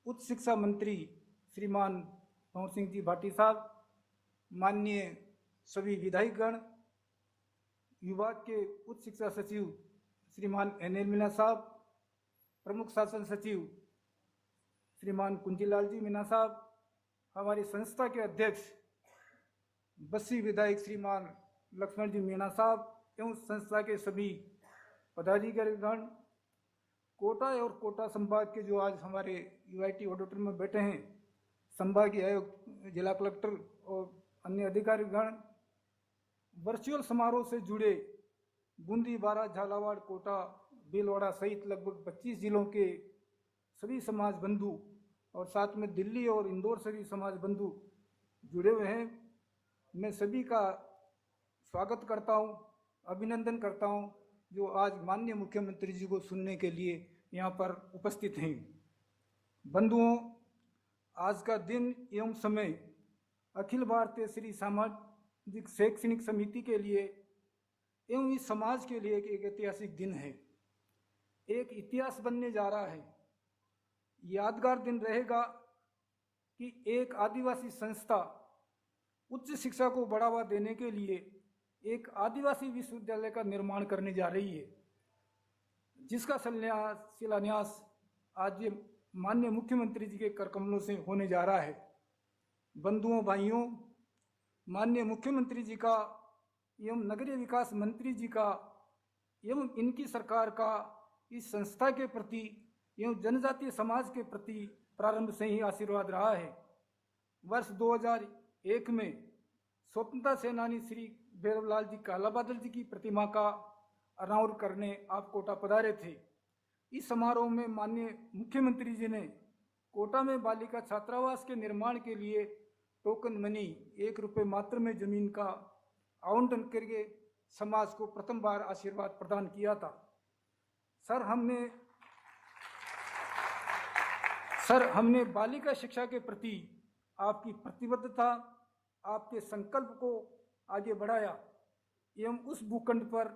उच्च शिक्षा मंत्री श्रीमान पवन सिंह जी भाटी साहब, माननीय सभी विधायकगण, विभाग के उच्च शिक्षा सचिव श्रीमान एन मीना साहब, प्रमुख शासन सचिव श्रीमान कुंजीलाल जी मीना साहब, हमारी संस्था के अध्यक्ष बस्सी विधायक श्रीमान लक्ष्मण जी मीना साहब एवं संस्था के सभी पदाधिकारीगण, कोटा और कोटा संभाग के जो आज हमारे यूआईटी ऑडिटोरियम में बैठे हैं, संभागीय आयुक्त, जिला कलेक्टर और अन्य अधिकारीगण, वर्चुअल समारोह से जुड़े बूंदी, बारा, झालावाड़, कोटा, भीलवाड़ा सहित लगभग 25 जिलों के सभी समाज बंधु और साथ में दिल्ली और इंदौर से भी समाज बंधु जुड़े हुए हैं। मैं सभी का स्वागत करता हूं, अभिनंदन करता हूं जो आज माननीय मुख्यमंत्री जी को सुनने के लिए यहाँ पर उपस्थित हैं। बंधुओं, आज का दिन एवं समय अखिल भारतीय श्री सामाजिक शैक्षणिक समिति के लिए एवं इस समाज के लिए एक ऐतिहासिक दिन है। एक इतिहास बनने जा रहा है। यादगार दिन रहेगा कि एक आदिवासी संस्था उच्च शिक्षा को बढ़ावा देने के लिए एक आदिवासी विश्वविद्यालय का निर्माण करने जा रही है, जिसका शिलान्यास आज माननीय मुख्यमंत्री जी के कर कमलों से होने जा रहा है। बंधुओं, भाइयों, माननीय मुख्यमंत्री जी का एवं नगरीय विकास मंत्री जी का एवं इनकी सरकार का इस संस्था के प्रति एवं जनजातीय समाज के प्रति प्रारंभ से ही आशीर्वाद रहा है। वर्ष 2001 में स्वतंत्रता सेनानी श्री भैरवलाल जी कालाबादल जी की प्रतिमा का अनावरण करने आप कोटा पधारे थे। इस समारोह में माननीय मुख्यमंत्री जी ने कोटा में बालिका छात्रावास के निर्माण के लिए टोकन मनी 1 रुपये मात्र में जमीन का आवंटन करके समाज को प्रथम बार आशीर्वाद प्रदान किया था। सर, हमने बालिका शिक्षा के प्रति आपकी प्रतिबद्धता, आपके संकल्प को आगे बढ़ाया एवं उस भूखंड पर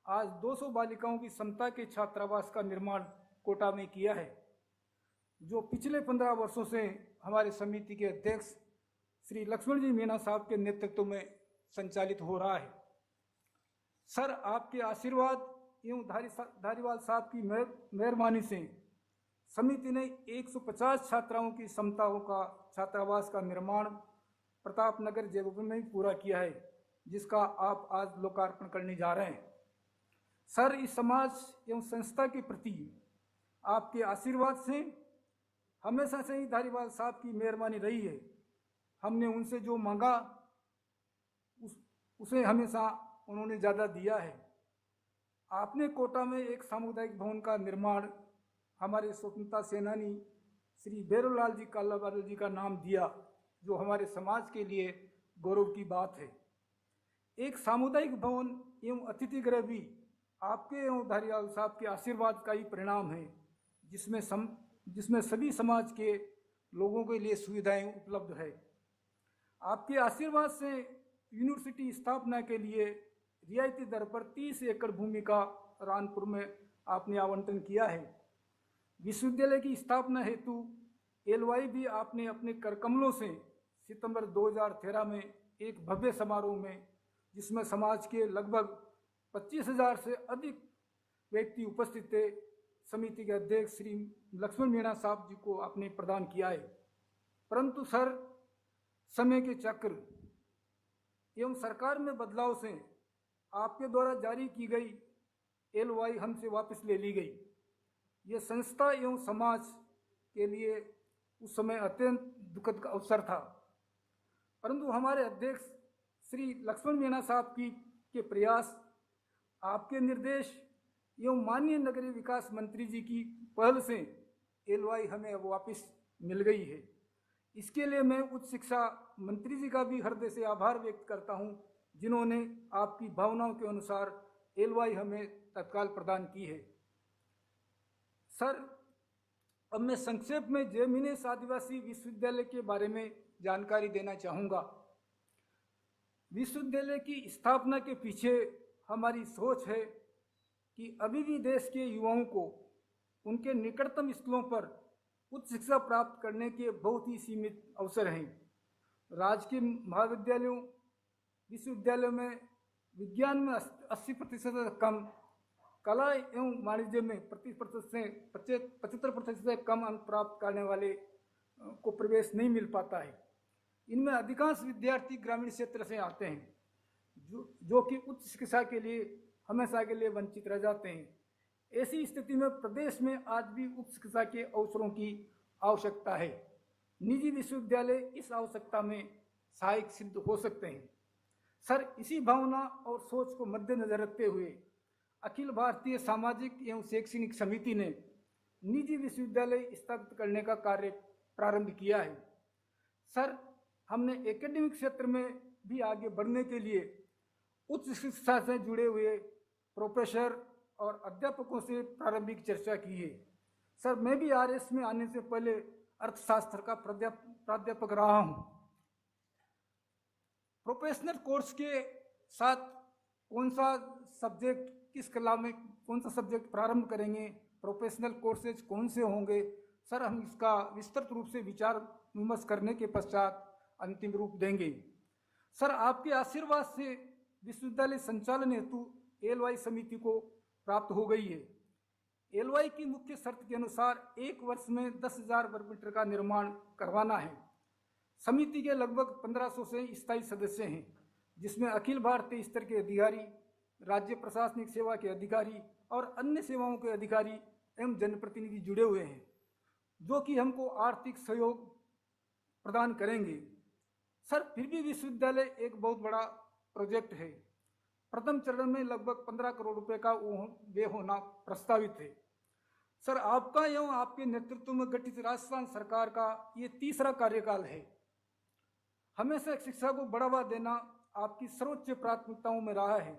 आज 200 बालिकाओं की क्षमता के छात्रावास का निर्माण कोटा में किया है, जो पिछले 15 वर्षों से हमारे समिति के अध्यक्ष श्री लक्ष्मण जी मीना साहब के नेतृत्व में संचालित हो रहा है। सर, आपके आशीर्वाद एवं धारीवाल साहब की मेहरबानी से समिति ने 150 छात्राओं की क्षमताओं का छात्रावास का निर्माण प्रतापनगर जयपुर में भी पूरा किया है, जिसका आप आज लोकार्पण करने जा रहे हैं। सर, इस समाज एवं संस्था के प्रति आपके आशीर्वाद से हमेशा से ही धारीवाल साहब की मेहरबानी रही है। हमने उनसे जो मांगा उसे हमेशा उन्होंने ज़्यादा दिया है। आपने कोटा में एक सामुदायिक भवन का निर्माण हमारे स्वतंत्रता सेनानी श्री भैरवलाल जी कालाबादल जी का नाम दिया, जो हमारे समाज के लिए गौरव की बात है। एक सामुदायिक भवन एवं अतिथि गृह भी आपके एवं धारीवाल साहब के आशीर्वाद का ही परिणाम है, जिसमें सभी समाज के लोगों के लिए सुविधाएं उपलब्ध है। आपके आशीर्वाद से यूनिवर्सिटी स्थापना के लिए रियायती दर पर 30 एकड़ भूमि का रानपुर में आपने आवंटन किया है। विश्वविद्यालय की स्थापना हेतु एलवाई भी आपने अपने कर कमलों से सितंबर 2013 में एक भव्य समारोह में, जिसमें समाज के लगभग 25,000 से अधिक व्यक्ति उपस्थित थे, समिति के अध्यक्ष श्री लक्ष्मण मीणा साहब जी को आपने प्रदान किया है। परंतु सर, समय के चक्र एवं सरकार में बदलाव से आपके द्वारा जारी की गई एलवाई हमसे वापस ले ली गई। यह संस्था एवं समाज के लिए उस समय अत्यंत दुखद का अवसर था। परंतु हमारे अध्यक्ष श्री लक्ष्मण मीणा साहब के प्रयास, आपके निर्देश एवं माननीय नगरीय विकास मंत्री जी की पहल से एलवाई हमें अब वापस मिल गई है। इसके लिए मैं उच्च शिक्षा मंत्री जी का भी हृदय से आभार व्यक्त करता हूं, जिन्होंने आपकी भावनाओं के अनुसार एलवाई हमें तत्काल प्रदान की है। सर, अब मैं संक्षेप में जयमिनेश आदिवासी विश्वविद्यालय के बारे में जानकारी देना चाहूँगा। विश्वविद्यालय की स्थापना के पीछे हमारी सोच है कि अभी भी देश के युवाओं को उनके निकटतम स्थलों पर उच्च शिक्षा प्राप्त करने के बहुत ही सीमित अवसर हैं। राजकीय महाविद्यालयों विश्वविद्यालयों में विज्ञान में 80% से कम, कला एवं वाणिज्य में 30% से 75% से कम अंक प्राप्त करने वाले को प्रवेश नहीं मिल पाता है। इनमें अधिकांश विद्यार्थी ग्रामीण क्षेत्र से आते हैं, जो कि उच्च शिक्षा के लिए हमेशा के लिए वंचित रह जाते हैं। ऐसी स्थिति में प्रदेश में आज भी उच्च शिक्षा के अवसरों की आवश्यकता है। निजी विश्वविद्यालय इस आवश्यकता में सहायक सिद्ध हो सकते हैं। सर, इसी भावना और सोच को मद्देनजर रखते हुए अखिल भारतीय सामाजिक एवं शैक्षणिक समिति ने निजी विश्वविद्यालय स्थापित करने का कार्य प्रारंभ किया है। सर, हमने एकेडमिक क्षेत्र में भी आगे बढ़ने के लिए उच्च शिक्षा से जुड़े हुए प्रोफेसर और अध्यापकों से प्रारंभिक चर्चा की है। सर, मैं भी आरएस में आने से पहले अर्थशास्त्र का प्राध्यापक रहा हूँ। प्रोफेशनल कोर्स के साथ कौन सा सब्जेक्ट, किस कला में कौन सा सब्जेक्ट प्रारंभ करेंगे, प्रोफेशनल कोर्सेज कौन से होंगे, सर हम इसका विस्तृत रूप से विचार विमर्श करने के पश्चात अंतिम रूप देंगे। सर, आपके आशीर्वाद से विश्वविद्यालय संचालन हेतु एलवाई समिति को प्राप्त हो गई है। एलवाई की मुख्य शर्त के अनुसार 1 वर्ष में 10,000 वर्ग मीटर का निर्माण करवाना है। समिति के लगभग 1500 से स्थायी सदस्य हैं, जिसमें अखिल भारतीय स्तर के अधिकारी, राज्य प्रशासनिक सेवा के अधिकारी और अन्य सेवाओं के अधिकारी एवं जनप्रतिनिधि जुड़े हुए हैं, जो कि हमको आर्थिक सहयोग प्रदान करेंगे। सर, फिर भी विश्वविद्यालय एक बहुत बड़ा प्रोजेक्ट है। प्रथम चरण में लगभग 15 करोड़ रुपए का व्यय होना प्रस्तावित है। सर, आपका एवं आपके नेतृत्व में गठित राजस्थान सरकार का ये तीसरा कार्यकाल है। हमेशा शिक्षा को बढ़ावा देना आपकी सर्वोच्च प्राथमिकताओं में रहा है,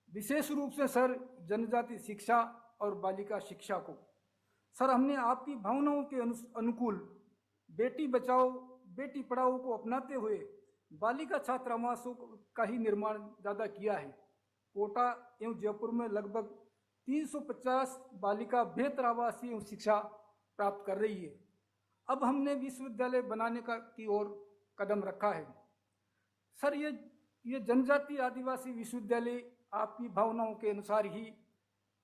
विशेष रूप से सर जनजाति शिक्षा और बालिका शिक्षा को। सर, हमने आपकी भावनाओं के अनुकूल बेटी बचाओ बेटी पढ़ाओ को अपनाते हुए बालिका छात्रावासों का ही निर्माण ज़्यादा किया है। कोटा एवं जयपुर में लगभग 350 बालिका बेहतर आवासीय शिक्षा प्राप्त कर रही है। अब हमने विश्वविद्यालय बनाने की ओर कदम रखा है। सर, ये जनजाति आदिवासी विश्वविद्यालय आपकी भावनाओं के अनुसार ही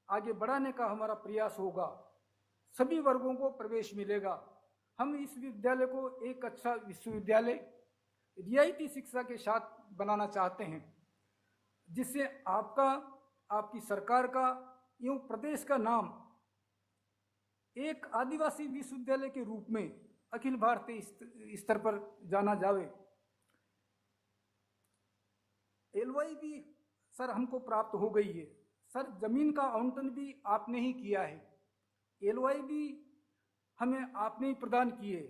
आगे बढ़ाने का हमारा प्रयास होगा। सभी वर्गों को प्रवेश मिलेगा। हम इस विद्यालय को एक अच्छा विश्वविद्यालय रियायती शिक्षा के साथ बनाना चाहते हैं, जिससे आपकी सरकार का एवं प्रदेश का नाम एक आदिवासी विश्वविद्यालय के रूप में अखिल भारतीय स्तर पर जाना जावे। एलवाई भी सर हमको प्राप्त हो गई है। सर, जमीन का आवंटन भी आपने ही किया है। एलवाई भी हमें आपने ही प्रदान किए।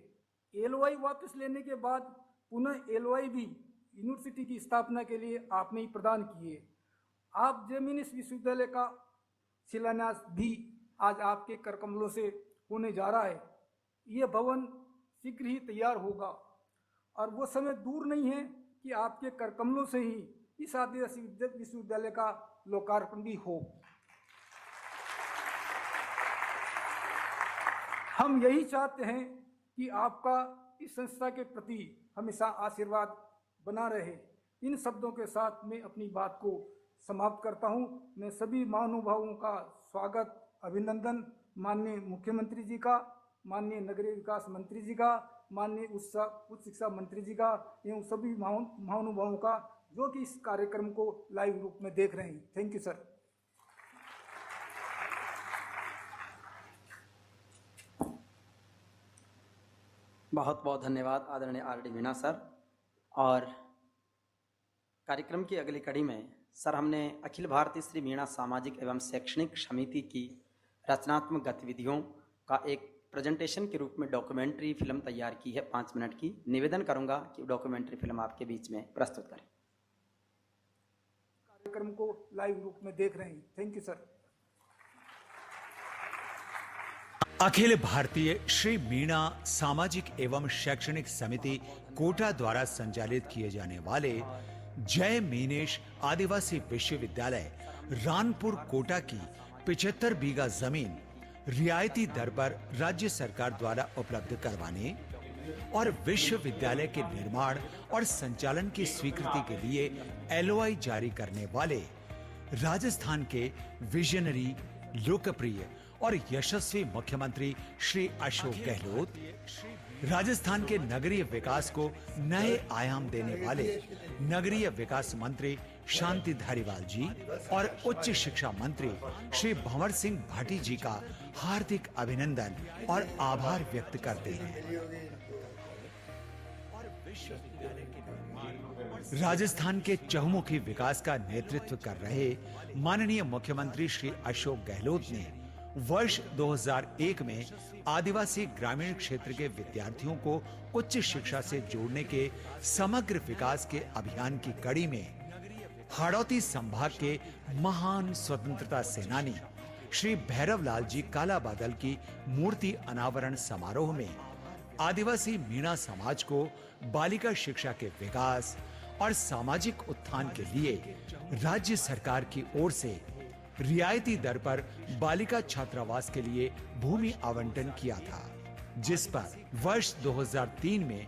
एलवाई वापस लेने के बाद पुनः एलवाई भी यूनिवर्सिटी की स्थापना के लिए आपने ही प्रदान किए। आप जमीन इस विश्वविद्यालय का शिलान्यास भी आज आपके करकमलों से होने जा रहा है। ये भवन शीघ्र ही तैयार होगा और वो समय दूर नहीं है कि आपके करकमलों से ही इस आदिवासी विश्वविद्यालय का लोकार्पण भी हो। हम यही चाहते हैं कि आपका इस संस्था के प्रति हमेशा आशीर्वाद बना रहे। इन शब्दों के साथ मैं अपनी बात को समाप्त करता हूं। मैं सभी महानुभावों का स्वागत, अभिनंदन, माननीय मुख्यमंत्री जी का, माननीय नगरीय विकास मंत्री जी का, माननीय उच्च शिक्षा मंत्री जी का एवं सभी महानुभावों का जो कि इस कार्यक्रम को लाइव रूप में देख रहे हैं। Thank you sir. बहुत बहुत धन्यवाद आदरणीय आर.डी. मीणा सर। और कार्यक्रम की अगली कड़ी में सर हमने अखिल भारतीय श्री मीणा सामाजिक एवं शैक्षणिक समिति की रचनात्मक गतिविधियों का एक प्रेजेंटेशन के रूप में डॉक्यूमेंट्री फिल्म तैयार की है 5 मिनट की। निवेदन करूंगा कि डॉक्यूमेंट्री फिल्म आपके बीच में प्रस्तुत करें। कार्यक्रम को लाइव रूप में देख रहे हैं। Thank you sir. Akhil Bharatiya Shri Meena सामाजिक एवं शैक्षणिक समिति कोटा द्वारा संचालित किए जाने वाले जय मीनेश आदिवासी विश्वविद्यालय रानपुर कोटा की 75 बीघा जमीन रियायती दर पर राज्य सरकार द्वारा उपलब्ध करवाने और विश्वविद्यालय के निर्माण और संचालन की स्वीकृति के लिए एलओआई जारी करने वाले राजस्थान के विजनरी, लोकप्रिय और यशस्वी मुख्यमंत्री श्री अशोक गहलोत, राजस्थान के नगरीय विकास को नए आयाम देने वाले नगरीय विकास मंत्री शांति धारीवाल जी और उच्च शिक्षा मंत्री श्री भंवर सिंह भाटी जी का हार्दिक अभिनंदन और आभार व्यक्त करते हैं। राजस्थान के चहुमुखी विकास का नेतृत्व कर रहे माननीय मुख्यमंत्री श्री अशोक गहलोत ने वर्ष 2001 में आदिवासी ग्रामीण क्षेत्र के विद्यार्थियों को उच्च शिक्षा से जोड़ने के समग्र विकास के अभियान की कड़ी में हाड़ौती संभाग के महान स्वतंत्रता सेनानी श्री भैरवलाल जी कालाबादल की मूर्ति अनावरण समारोह में आदिवासी मीणा समाज को बालिका शिक्षा के विकास और सामाजिक उत्थान के लिए राज्य सरकार की ओर से रियायती दर पर बालिका छात्रावास के लिए भूमि आवंटन किया था, जिस पर वर्ष 2003 में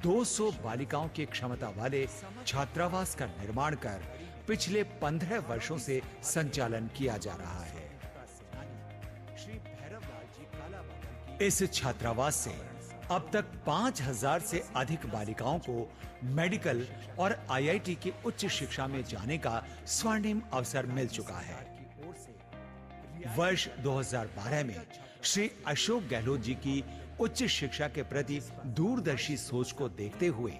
200 बालिकाओं की क्षमता वाले छात्रावास का निर्माण कर पिछले 15 वर्षों से संचालन किया जा रहा है। इस छात्रावास से अब तक 5000 से अधिक बालिकाओं को मेडिकल और आईआईटी की उच्च शिक्षा में जाने का स्वर्णिम अवसर मिल चुका है। वर्ष 2012 में श्री अशोक गहलोत जी की उच्च शिक्षा के प्रति दूरदर्शी सोच को देखते हुए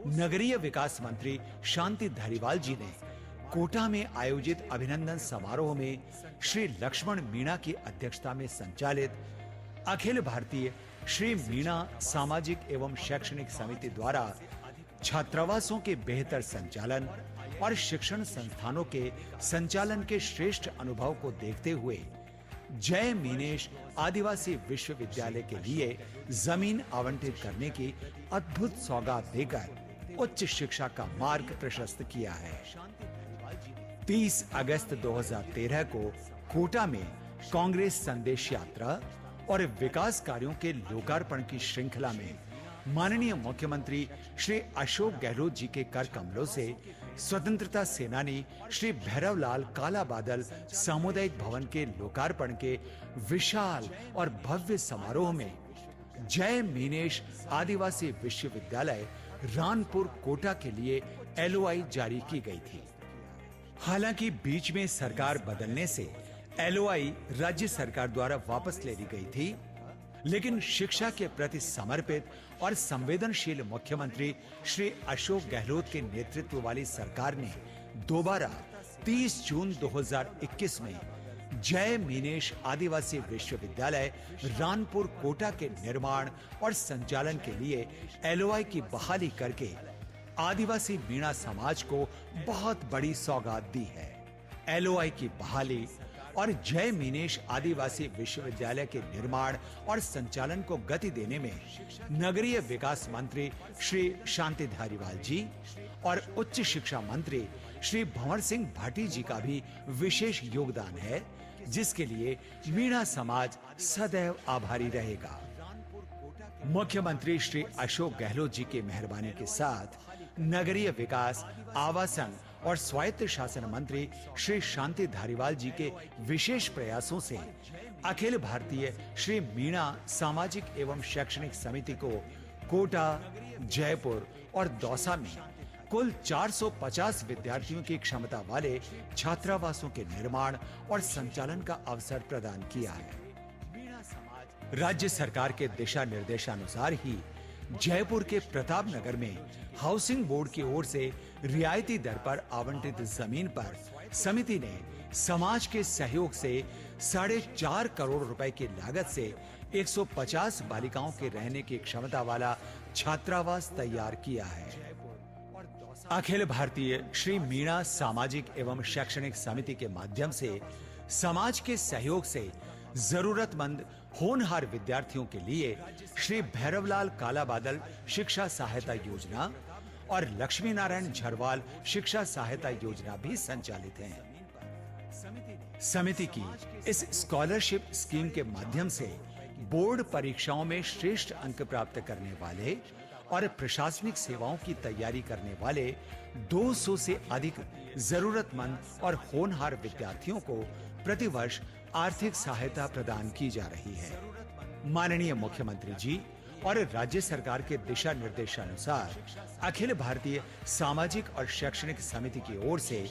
नगरीय विकास मंत्री शांति धारीवाल जी ने कोटा में आयोजित अभिनंदन समारोह में श्री लक्ष्मण मीणा की अध्यक्षता में संचालित अखिल भारतीय श्री मीणा सामाजिक एवं शैक्षणिक समिति द्वारा छात्रावासों के बेहतर संचालन और शिक्षण संस्थानों के संचालन के श्रेष्ठ अनुभव को देखते हुए जय मीनेश आदिवासी विश्वविद्यालय के लिए जमीन आवंटित करने की अद्भुत सौगात देकर उच्च शिक्षा का मार्ग प्रशस्त किया है। 30 अगस्त 2013 को कोटा में कांग्रेस संदेश यात्रा और विकास कार्यों के लोकार्पण की श्रृंखला में माननीय मुख्यमंत्री श्री अशोक गहलोत जी के कर कमलों से स्वतंत्रता सेनानी श्री भैरवलाल कालाबादल सामुदायिक भवन के लोकार्पण के विशाल और भव्य समारोह में जय मीनेश आदिवासी विश्वविद्यालय रानपुर कोटा के लिए एलओआई जारी की गई थी। हालांकि बीच में सरकार बदलने से एलओआई राज्य सरकार द्वारा वापस ले ली गई थी, लेकिन शिक्षा के प्रति समर्पित और संवेदनशील मुख्यमंत्री श्री अशोक गहलोत के नेतृत्व वाली सरकार ने दोबारा 30 जून 2021 में जय मीनेश आदिवासी विश्वविद्यालय रानपुर कोटा के निर्माण और संचालन के लिए एलओआई की बहाली करके आदिवासी मीणा समाज को बहुत बड़ी सौगात दी है। एलओआई की बहाली और जय मीनेश आदिवासी विश्वविद्यालय के निर्माण और संचालन को गति देने में नगरीय विकास मंत्री श्री शांति धारीवाल जी और उच्च शिक्षा मंत्री श्री भंवर सिंह भाटी जी का भी विशेष योगदान है, जिसके लिए मीणा समाज सदैव आभारी रहेगा। मुख्यमंत्री श्री अशोक गहलोत जी की मेहरबानी के साथ नगरीय विकास, आवासन और स्वायत्त शासन मंत्री श्री शांति धारीवाल जी के विशेष प्रयासों से अखिल भारतीय श्री मीणा सामाजिक एवं शैक्षणिक समिति को कोटा, जयपुर और दौसा में कुल 450 विद्यार्थियों की क्षमता वाले छात्रावासों के निर्माण और संचालन का अवसर प्रदान किया है। राज्य सरकार के दिशा निर्देशानुसार ही जयपुर के प्रताप नगर में हाउसिंग बोर्ड की ओर से रियायती दर पर आवंटित जमीन पर समिति ने समाज के सहयोग से 4.5 करोड़ रुपए की लागत से 150 बालिकाओं के रहने की क्षमता वाला छात्रावास तैयार किया है। अखिल भारतीय श्री मीणा सामाजिक एवं शैक्षणिक समिति के माध्यम से समाज के सहयोग से जरूरतमंद होनहार विद्यार्थियों के लिए श्री भैरवलाल कालाबादल शिक्षा सहायता योजना और लक्ष्मी नारायण झरवाल शिक्षा सहायता योजना भी संचालित है। समिति की इस स्कॉलरशिप स्कीम के माध्यम से बोर्ड परीक्षाओं में श्रेष्ठ अंक प्राप्त करने वाले और प्रशासनिक सेवाओं की तैयारी करने वाले 200 से अधिक जरूरतमंद और होनहार विद्यार्थियों को प्रतिवर्ष आर्थिक सहायता प्रदान की जा रही है। माननीय मुख्यमंत्री जी और राज्य सरकार के दिशा निर्देशानुसार अखिल भारतीय सामाजिक और शैक्षणिक समिति की ओर से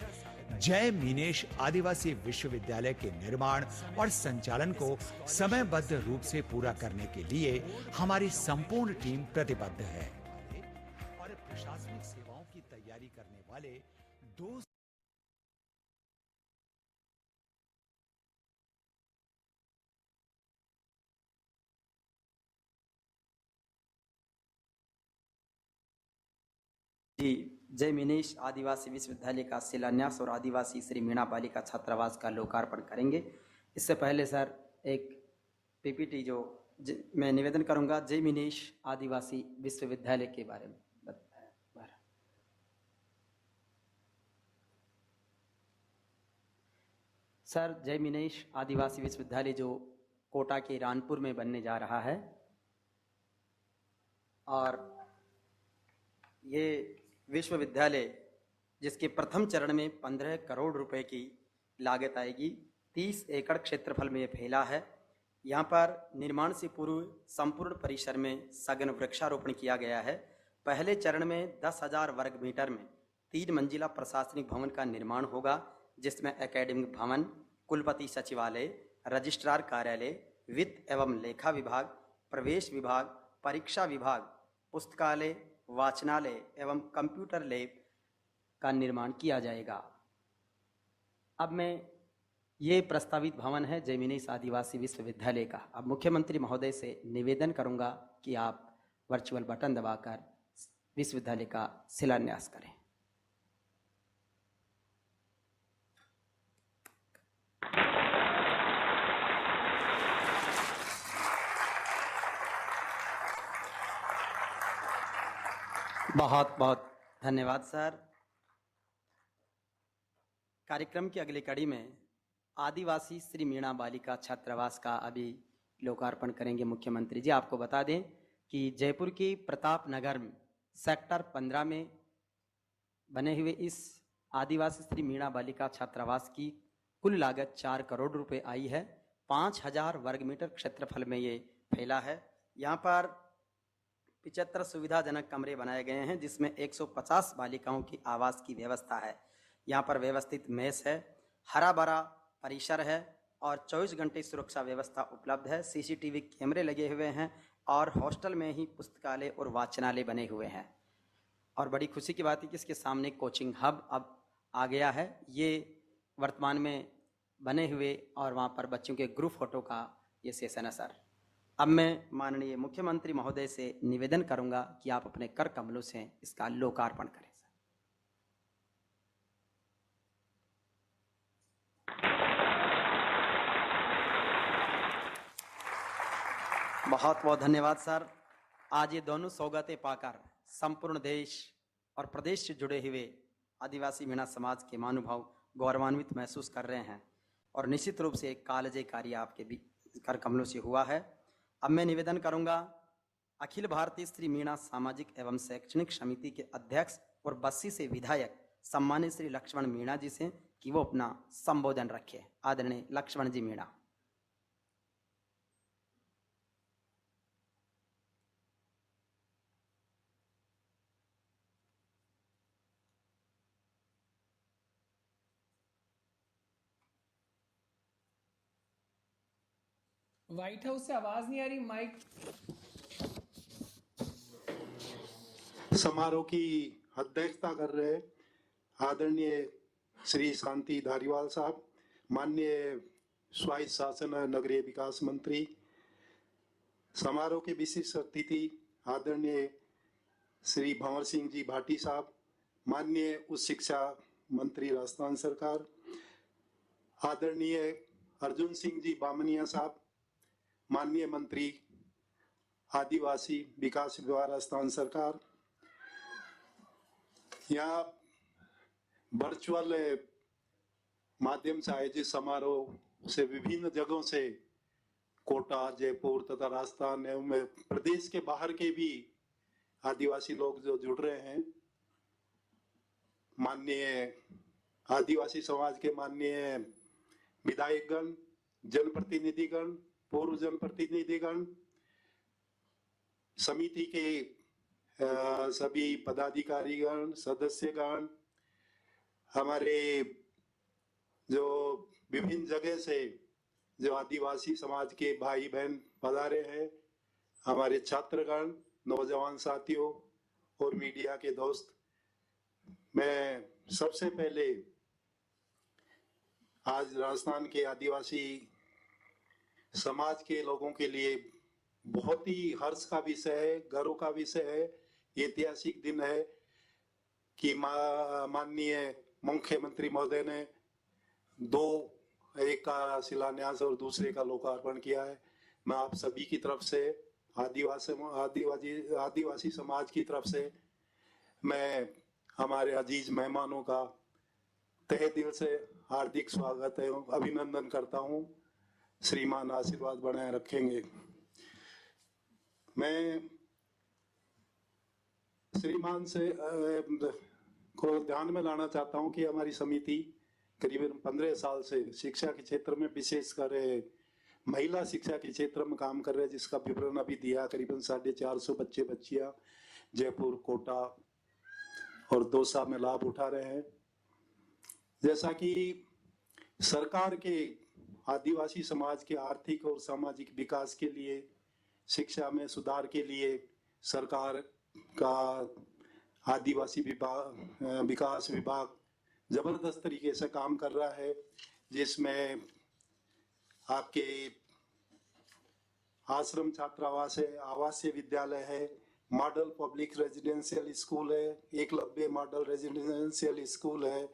जय मीनेश आदिवासी विश्वविद्यालय के निर्माण और संचालन को समयबद्ध रूप से पूरा करने के लिए हमारी संपूर्ण टीम प्रतिबद्ध है और प्रशासनिक सेवाओं की तैयारी करने वाले दो जी, जय मिनेश आदिवासी विश्वविद्यालय का शिलान्यास और आदिवासी श्री मीणा बालिका छात्रावास का लोकार्पण करेंगे। इससे पहले सर एक पीपीटी मैं निवेदन करूंगा जय मिनेश आदिवासी विश्वविद्यालय के बारे में। सर, जय मिनेश आदिवासी विश्वविद्यालय जो कोटा के रानपुर में बनने जा रहा है और ये विश्वविद्यालय जिसके प्रथम चरण में 15 करोड़ रुपए की लागत आएगी, 30 एकड़ क्षेत्रफल में ये फैला है। यहाँ पर निर्माण से पूर्व संपूर्ण परिसर में सघन वृक्षारोपण किया गया है। पहले चरण में 10,000 वर्ग मीटर में 3 मंजिला प्रशासनिक भवन का निर्माण होगा, जिसमें एकेडमिक भवन, कुलपति सचिवालय, रजिस्ट्रार कार्यालय, वित्त एवं लेखा विभाग, प्रवेश विभाग, परीक्षा विभाग, पुस्तकालय, वाचनालय एवं कंप्यूटर लैब का निर्माण किया जाएगा। अब मैं ये प्रस्तावित भवन है जय मिनेश आदिवासी विश्वविद्यालय का। अब मुख्यमंत्री महोदय से निवेदन करूंगा कि आप वर्चुअल बटन दबाकर विश्वविद्यालय का शिलान्यास करें। बहुत बहुत धन्यवाद सर। कार्यक्रम की अगली कड़ी में आदिवासी श्री मीणा बालिका छात्रावास का अभी लोकार्पण करेंगे मुख्यमंत्री जी। आपको बता दें कि जयपुर के प्रताप नगर में सेक्टर 15 में बने हुए इस आदिवासी श्री मीणा बालिका छात्रावास की कुल लागत 4 करोड़ रुपए आई है। 5,000 वर्ग मीटर क्षेत्रफल में ये फैला है। यहाँ पर 75 सुविधाजनक कमरे बनाए गए हैं, जिसमें 150 बालिकाओं की आवास की व्यवस्था है। यहाँ पर व्यवस्थित मेस है, हरा भरा परिसर है और 24 घंटे सुरक्षा व्यवस्था उपलब्ध है। सीसीटीवी कैमरे लगे हुए हैं और हॉस्टल में ही पुस्तकालय और वाचनालय बने हुए हैं। और बड़ी खुशी की बात है कि इसके सामने कोचिंग हब अब आ गया है। ये वर्तमान में बने हुए और वहाँ पर बच्चों के ग्रुप फोटो का ये सेशन है सर। अब मैं माननीय मुख्यमंत्री महोदय से निवेदन करूंगा कि आप अपने कर कमलों से इसका लोकार्पण करें। बहुत बहुत धन्यवाद सर। आज ये दोनों सौगातें पाकर संपूर्ण देश और प्रदेश से जुड़े हुए आदिवासी मीणा समाज के महानुभाव गौरवान्वित महसूस कर रहे हैं और निश्चित रूप से एक कालजयी कार्य आपके भी कर कमलों से हुआ है। अब मैं निवेदन करूंगा अखिल भारतीय श्री मीणा सामाजिक एवं शैक्षणिक समिति के अध्यक्ष और बस्सी से विधायक सम्मानित श्री लक्ष्मण मीणा जी से कि वो अपना संबोधन रखें। आदरणीय लक्ष्मण जी मीणा। व्हाइट हाउस से आवाज नहीं आ रही, माइक। समारोह की अध्यक्षता कर रहे आदरणीय श्री शांति धारीवाल साहब, माननीय स्वायत्त शासन नगरीय विकास मंत्री, समारोह के विशिष्ट अतिथि आदरणीय श्री भंवर सिंह जी भाटी साहब, माननीय उच्च शिक्षा मंत्री राजस्थान सरकार, आदरणीय अर्जुन सिंह जी बामनिया साहब, माननीय मंत्री आदिवासी विकास विभाग राजस्थान सरकार, यहाँ वर्चुअल माध्यम से आयोजित समारोह से विभिन्न जगहों से कोटा, जयपुर तथा राजस्थान एवं प्रदेश के बाहर के भी आदिवासी लोग जो जुड़ रहे हैं। माननीय आदिवासी समाज के माननीय विधायकगण, जनप्रतिनिधिगण, पूर्व जनप्रतिनिधिगण, समिति के सभी पदाधिकारीगण, सदस्यगण, हमारे जो विभिन्न जगह से जो आदिवासी समाज के भाई बहन पधारे हैं, हमारे छात्रगण, नौजवान साथियों और मीडिया के दोस्त, मैं सबसे पहले आज राजस्थान के आदिवासी समाज के लोगों के लिए बहुत ही हर्ष का विषय है, गर्व का विषय है, ऐतिहासिक दिन है कि माननीय मुख्यमंत्री महोदय ने एक का शिलान्यास और दूसरे का लोकार्पण किया है। मैं आप सभी की तरफ से, आदिवासी समाज की तरफ से मैं हमारे अजीज मेहमानों का तहे दिल से हार्दिक स्वागत एवं अभिनंदन करता हूं। श्रीमान आशीर्वाद बनाए रखेंगे। मैं श्रीमान से को ध्यान में लाना चाहता हूं कि हमारी समिति करीबन 15 साल से शिक्षा के क्षेत्र में, विशेषकर महिला शिक्षा के क्षेत्र में काम कर रहे हैं, जिसका विवरण अभी दिया। करीबन 450 बच्चे बच्चियां जयपुर, कोटा और दौसा में लाभ उठा रहे हैं। जैसा कि सरकार के आदिवासी समाज के आर्थिक और सामाजिक विकास के लिए, शिक्षा में सुधार के लिए सरकार का आदिवासी विकास विभाग जबरदस्त तरीके से काम कर रहा है, जिसमें आपके आश्रम छात्रावास है, आवासीय विद्यालय है, मॉडल पब्लिक रेजिडेंशियल स्कूल है, एकलव्य मॉडल रेजिडेंशियल स्कूल है,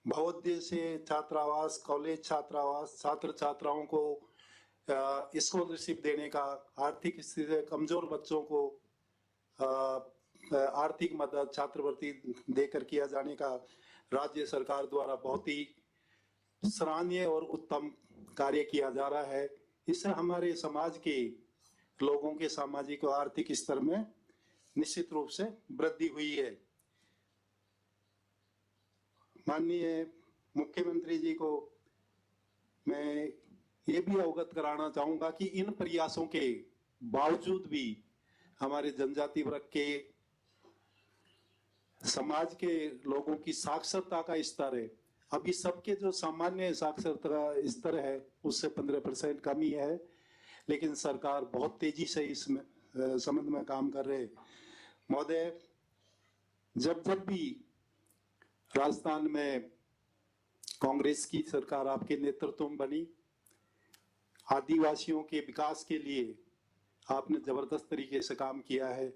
बहुउद्देशीय छात्रावास, कॉलेज छात्रावास, छात्र छात्राओं को स्कॉलरशिप देने का, आर्थिक स्थिति से कमजोर बच्चों को आर्थिक मदद, छात्रवृत्ति देकर किया जाने का राज्य सरकार द्वारा बहुत ही सराहनीय और उत्तम कार्य किया जा रहा है। इससे हमारे समाज के लोगों के सामाजिक और आर्थिक स्तर में निश्चित रूप से वृद्धि हुई है। माननीय मुख्यमंत्री जी को मैं ये भी अवगत कराना चाहूंगा कि इन प्रयासों के बावजूद भी हमारे जनजाति वर्ग के समाज के लोगों की साक्षरता का स्तर है, अभी सबके जो सामान्य साक्षरता स्तर है उससे 15% कम ही है, लेकिन सरकार बहुत तेजी से इस संबंध में काम कर रहे हैं। महोदय, जब भी राजस्थान में कांग्रेस की सरकार आपके नेतृत्व में बनी, आदिवासियों के विकास के लिए आपने जबरदस्त तरीके से काम किया है,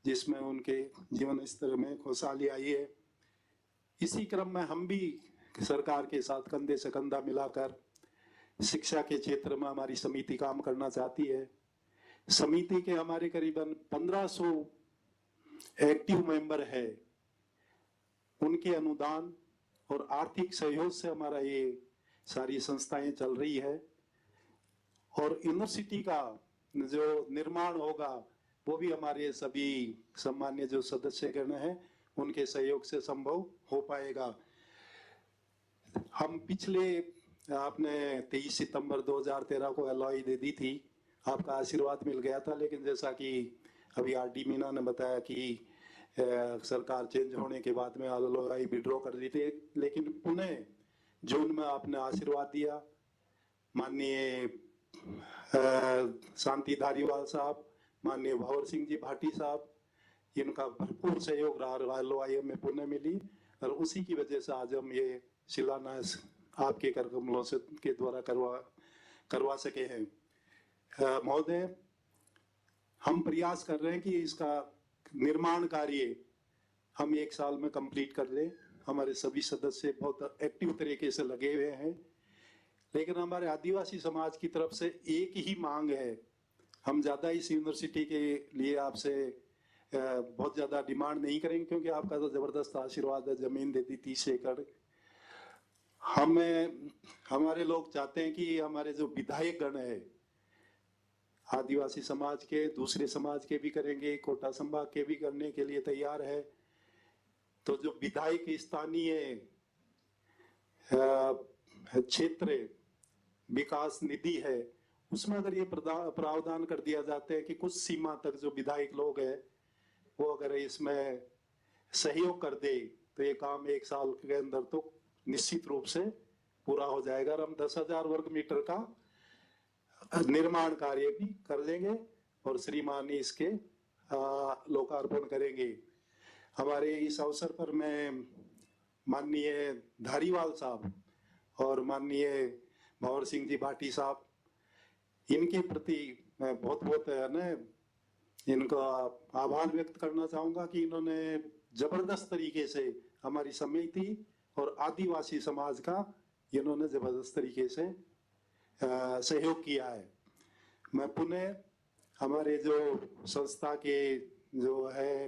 जिसमें उनके जीवन स्तर में खुशहाली आई है। इसी क्रम में हम भी सरकार के साथ कंधे से कंधा मिलाकर शिक्षा के क्षेत्र में हमारी समिति काम करना चाहती है। समिति के हमारे करीबन 1500 एक्टिव मेंबर है। उनके अनुदान और आर्थिक सहयोग से हमारा ये सारी संस्थाएं चल रही है, और यूनिवर्सिटी का जो निर्माण होगा वो भी हमारे सभी सम्मान्य जो सदस्यगण हैं उनके सहयोग से संभव हो पाएगा। हम पिछले, आपने 23 सितंबर 2013 को एलओआई दे दी थी, आपका आशीर्वाद मिल गया था, लेकिन जैसा कि अभी आरडी मीना ने बताया कि सरकार चेंज होने के बाद में एलओआई विड्रॉ कर दी थी, लेकिन पुनः जून में आपने आशीर्वाद दिया। माननीय शांति धारीवाल साहब, माननीय भंवर सिंह जी भाटी साहब, इनका भरपूर सहयोग रहा, एलओआई में पुनः मिली, और उसी की वजह से आज हम ये शिलान्यास आपके कर कमलों से के द्वारा करवा सके हैं। महोदय, हम प्रयास कर रहे हैं कि इसका निर्माण कार्य हम 1 साल में कंप्लीट कर लें। हमारे सभी सदस्य बहुत एक्टिव तरीके से लगे हुए हैं, लेकिन हमारे आदिवासी समाज की तरफ से एक ही मांग है। हम ज्यादा इस यूनिवर्सिटी के लिए आपसे बहुत ज्यादा डिमांड नहीं करेंगे, क्योंकि आपका तो जबरदस्त आशीर्वाद है, जमीन दे दी 30 एकड़। हमारे लोग चाहते हैं कि हमारे जो विधायक गण है, आदिवासी समाज के, दूसरे समाज के भी करेंगे, कोटा संभाग के भी करने के लिए तैयार है। तो जो विधायक स्थानीय क्षेत्र विकास निधि है, उसमें अगर ये प्रावधान कर दिया जाता है कि कुछ सीमा तक जो विधायक लोग हैं वो अगर इसमें सहयोग कर दे तो ये काम 1 साल के अंदर तो निश्चित रूप से पूरा हो जाएगा और हम 10,000 वर्ग मीटर का निर्माण कार्य भी कर लेंगे और श्रीमान इसके लोकार्पण करेंगे। हमारे इस अवसर पर मैं माननीय धारीवाल साहब और माननीय भंवर सिंह जी भाटी साहब, इनके प्रति मैं बहुत बहुत इनका आभार व्यक्त करना चाहूंगा कि इन्होंने जबरदस्त तरीके से हमारी समिति और आदिवासी समाज का इन्होंने जबरदस्त तरीके से सहयोग किया है। मैं पुनः हमारे जो संस्था के जो है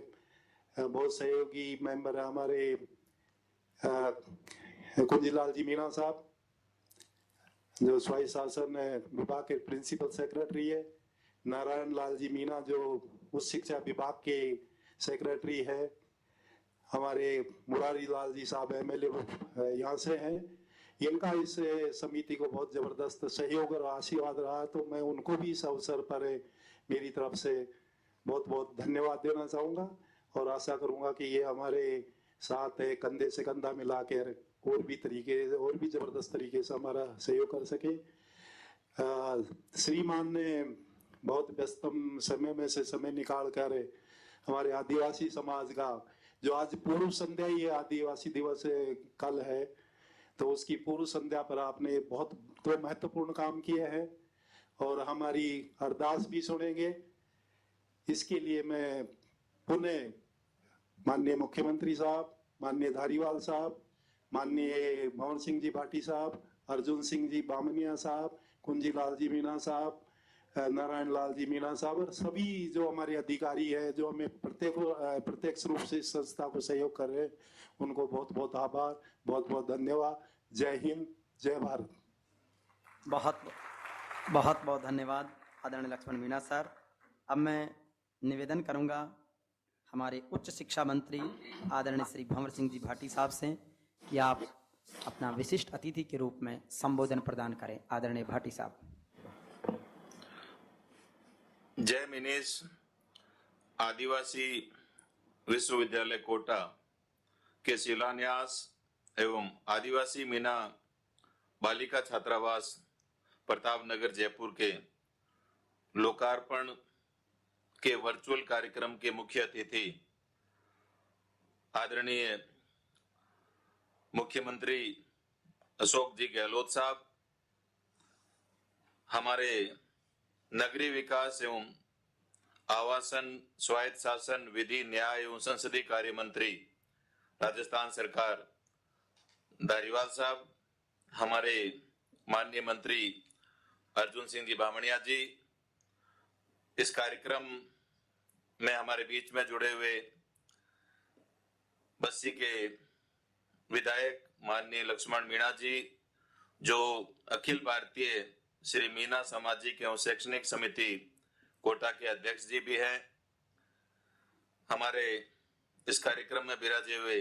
बहुत सहयोगी मेंबर हमारे कुंजीलाल जी मीणा साहब जो स्वायत्त शासन विभाग के प्रिंसिपल सेक्रेटरी है, नारायण लाल जी मीणा जो उच्च शिक्षा विभाग के सेक्रेटरी है, हमारे मुरारी लाल जी साहब एमएलए यहाँ से हैं, इनका इस समिति को बहुत जबरदस्त सहयोग और आशीर्वाद रहा। तो मैं उनको भी इस अवसर पर मेरी तरफ से बहुत बहुत धन्यवाद देना चाहूंगा और आशा करूंगा कि ये हमारे साथ कंधे से कंधा मिलाकर और भी जबरदस्त तरीके से हमारा सहयोग कर सके। श्रीमान ने बहुत व्यस्तम समय में से समय निकाल कर हमारे आदिवासी समाज का जो आज पूर्व संध्या, ये आदिवासी दिवस कल है, तो उसकी पूर्व संध्या पर आपने बहुत तो महत्वपूर्ण काम किए हैं और हमारी अरदास भी सुनेंगे। इसके लिए मैं पुनः माननीय मुख्यमंत्री साहब, माननीय धारीवाल साहब, माननीय भंवर सिंह जी भाटी साहब, अर्जुन सिंह जी बामनिया साहब, कुंजीलाल जी मीणा साहब, नारायण लाल जी मीणा साहब और सभी जो हमारे अधिकारी हैं जो हमें प्रत्यक्ष रूप से इस संस्था को सहयोग कर रहे हैं, उनको बहुत बहुत आभार, बहुत बहुत धन्यवाद। जय हिंद, जय भारत। बहुत बहुत बहुत धन्यवाद आदरणीय लक्ष्मण मीणा सर। अब मैं निवेदन करूंगा हमारे उच्च शिक्षा मंत्री आदरणीय श्री भंवर सिंह जी भाटी साहब से कि आप अपना विशिष्ट अतिथि के रूप में संबोधन प्रदान करें। आदरणीय भाटी साहब। जय मिनेश। आदिवासी विश्वविद्यालय कोटा के शिलान्यास एवं आदिवासी मीना बालिका छात्रावास प्रतापनगर जयपुर के लोकार्पण के वर्चुअल कार्यक्रम के मुख्य अतिथि आदरणीय मुख्यमंत्री अशोक जी गहलोत साहब, हमारे नगरीय विकास एवं आवासन, स्वायत्त शासन, विधि, न्याय एवं संसदीय कार्य मंत्री राजस्थान सरकार धारीवाल साहब, हमारे माननीय मंत्री अर्जुन सिंह जी बामनिया जी, इस कार्यक्रम में हमारे बीच में जुड़े हुए बस्सी के विधायक माननीय लक्ष्मण मीणा जी, जो अखिल भारतीय श्री मीना सामाजिक एवं शैक्षणिक समिति कोटा के अध्यक्ष जी भी हैं, हमारे इस कार्यक्रम में विराजे हुए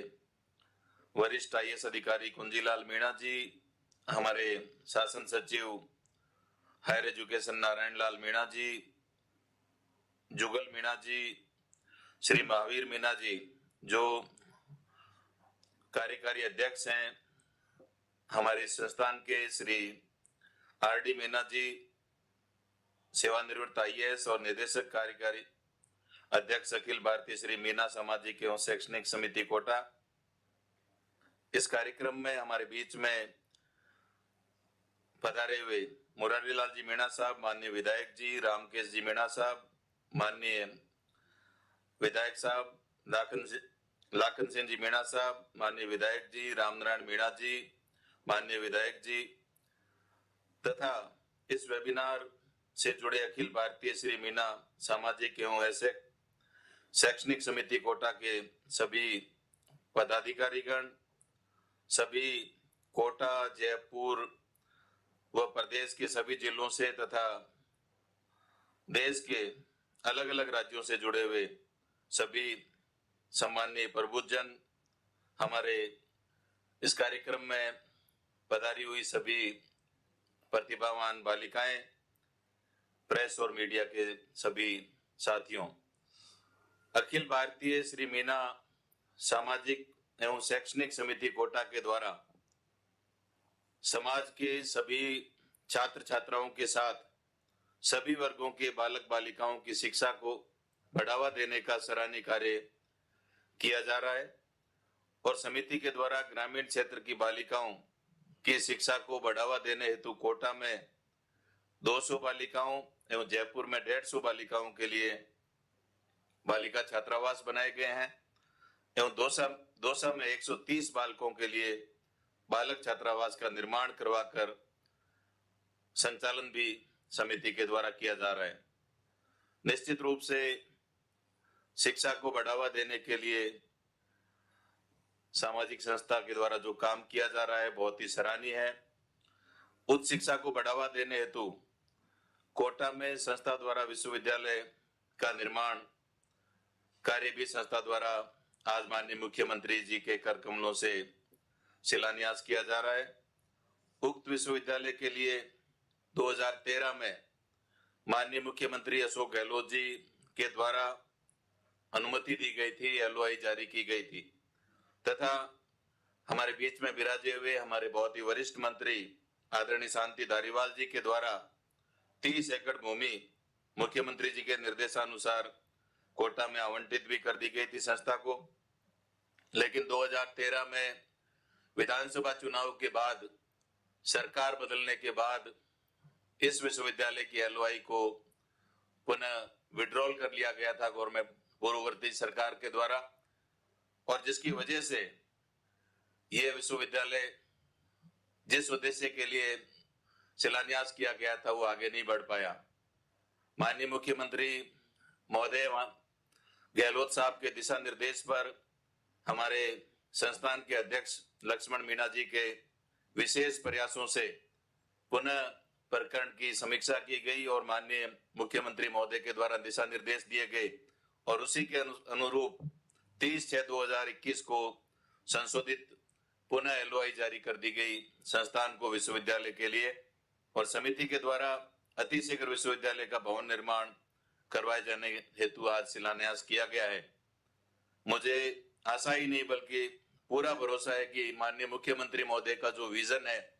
वरिष्ठ आईएएस अधिकारी कुंजीलाल मीणा जी, हमारे शासन सचिव हायर एजुकेशन नारायण लाल मीणा जी, जुगल मीणा जी, श्री महावीर मीणा जी जो कार्यकारी अध्यक्ष हैं, हमारे संस्थान के श्री आरडी मीणा जी, सेवानिवृत्त आईएएस और निदेशक कार्यकारी अध्यक्ष अखिल भारतीय श्री मीना सामाजिक एवं शैक्षणिक समिति कोटा। इस कार्यक्रम में हमारे बीच में पधारे हुए मुरारी लाल जी मीणा साहब, माननीय विधायक जी रामकेश जी मीणा साहब, माननीय विधायक साहब लाखन सिंह जी मीणा साहब, माननीय विधायक जी रामनारायण मीणा जी, माननीय विधायक जी तथा इस वेबिनार से जुड़े अखिल भारतीय श्री मीना सामाजिक एवं शैक्षणिक समिति कोटा के सभी पदाधिकारीगण, सभी कोटा, जयपुर व प्रदेश के सभी जिलों से तथा देश के अलग अलग राज्यों से जुड़े हुए सभी सम्माननीय प्रबुद्धजन, हमारे इस कार्यक्रम में पधारी हुई सभी प्रतिभावान बालिकाएं, प्रेस और मीडिया के सभी साथियों, अखिल भारतीय श्री मीना सामाजिक एवं शैक्षणिक समिति कोटा के द्वारा समाज के सभी छात्र छात्राओं के साथ सभी वर्गों के बालक बालिकाओं की शिक्षा को बढ़ावा देने का सराहनीय कार्य किया जा रहा है और समिति के द्वारा ग्रामीण क्षेत्र की बालिकाओं की शिक्षा को बढ़ावा देने हेतु कोटा में 200 बालिकाओं एवं जयपुर में 150 बालिकाओं के लिए बालिका छात्रावास बनाए गए हैं एवं दौसा में 130 बालकों के लिए बालक छात्रावास का निर्माण करवाकर संचालन भी समिति के द्वारा किया जा रहा है। निश्चित रूप से शिक्षा को बढ़ावा देने के लिए सामाजिक संस्था के द्वारा जो काम किया जा रहा है बहुत ही सराहनीय है। उच्च शिक्षा को बढ़ावा देने हेतु कोटा में संस्था द्वारा विश्वविद्यालय का निर्माण कार्य भी संस्था द्वारा आज माननीय मुख्यमंत्री जी के कर कमलों से शिलान्यास किया जा रहा है। उक्त विश्वविद्यालय के लिए 2013 में माननीय मुख्यमंत्री अशोक गहलोत जी के द्वारा अनुमति दी गई थी, LOI जारी की गई थी तथा हमारे बीच में विराजे हुए हमारे बहुत ही वरिष्ठ मंत्री आदरणीय शांति धारीवाल जी के द्वारा 30 एकड़ भूमि मुख्यमंत्री जी के निर्देशानुसार कोटा में आवंटित भी कर दी गई थी संस्था को। लेकिन 2013 में विधानसभा चुनाव के बाद सरकार बदलने के बाद इस विश्वविद्यालय की LOI को पुनः विड्रॉल कर लिया गया था गवर्नमेंट पूर्ववर्ती सरकार के द्वारा और जिसकी वजह से यह विश्वविद्यालय जिस उद्देश्य के लिए शिलान्यास किया गया था वो आगे नहीं बढ़ पाया। माननीय मुख्यमंत्री महोदय गहलोत साहब के दिशा निर्देश पर हमारे संस्थान के अध्यक्ष लक्ष्मण मीणा जी के विशेष प्रयासों से पुनः प्रकरण की समीक्षा की गई और माननीय मुख्यमंत्री महोदय के द्वारा दिशा निर्देश दिए गए और उसी के अनुरूप 30/6/2021 को संशोधित पुनः LOI जारी कर दी गई संस्थान को विश्वविद्यालय के लिए और समिति के द्वारा अतिशीघ्र विश्वविद्यालय का भवन निर्माण करवाए जाने हेतु आज शिलान्यास किया गया है। मुझे आशा ही नहीं बल्कि पूरा भरोसा है कि माननीय मुख्यमंत्री महोदय का जो विजन है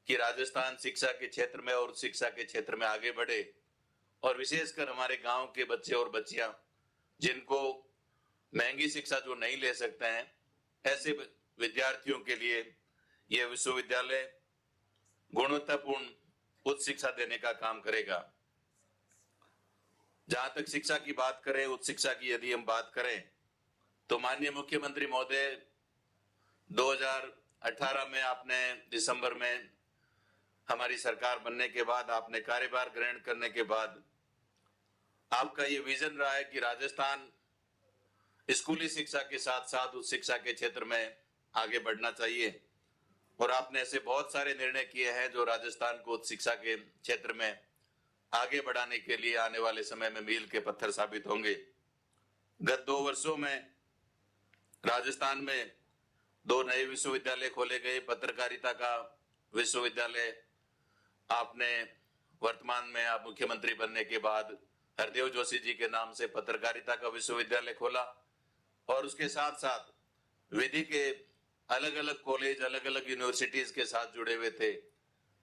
कि राजस्थान शिक्षा के क्षेत्र में और शिक्षा के क्षेत्र में आगे बढ़े और विशेषकर हमारे गांव के बच्चे और बच्चियां जिनको महंगी शिक्षा जो नहीं ले सकते हैं ऐसे विद्यार्थियों के लिए यह विश्वविद्यालय गुणवत्तापूर्ण उच्च शिक्षा देने का काम करेगा। जहां तक शिक्षा की बात करें, उच्च शिक्षा की यदि हम बात करें तो माननीय मुख्यमंत्री महोदय 2018 में आपने दिसंबर में हमारी सरकार बनने के बाद आपने कार्यभार ग्रहण करने के बाद आपका ये विजन रहा है कि राजस्थान स्कूली शिक्षा के साथ साथ उच्च शिक्षा के क्षेत्र में आगे बढ़ना चाहिए और आपने ऐसे बहुत सारे निर्णय किए हैं जो राजस्थान को उच्च शिक्षा के क्षेत्र में आगे बढ़ाने के लिए आने वाले समय में मील के पत्थर साबित होंगे। गत 2 वर्षों में राजस्थान में 2 नए विश्वविद्यालय खोले गए। पत्रकारिता का विश्वविद्यालय आपने वर्तमान में आप मुख्यमंत्री बनने के बाद हरदेव जोशी जी के नाम से पत्रकारिता का विश्वविद्यालय खोला और उसके साथ साथ विधि के अलग अलग कॉलेज, अलग अलग यूनिवर्सिटीज के साथ जुड़े हुए थे।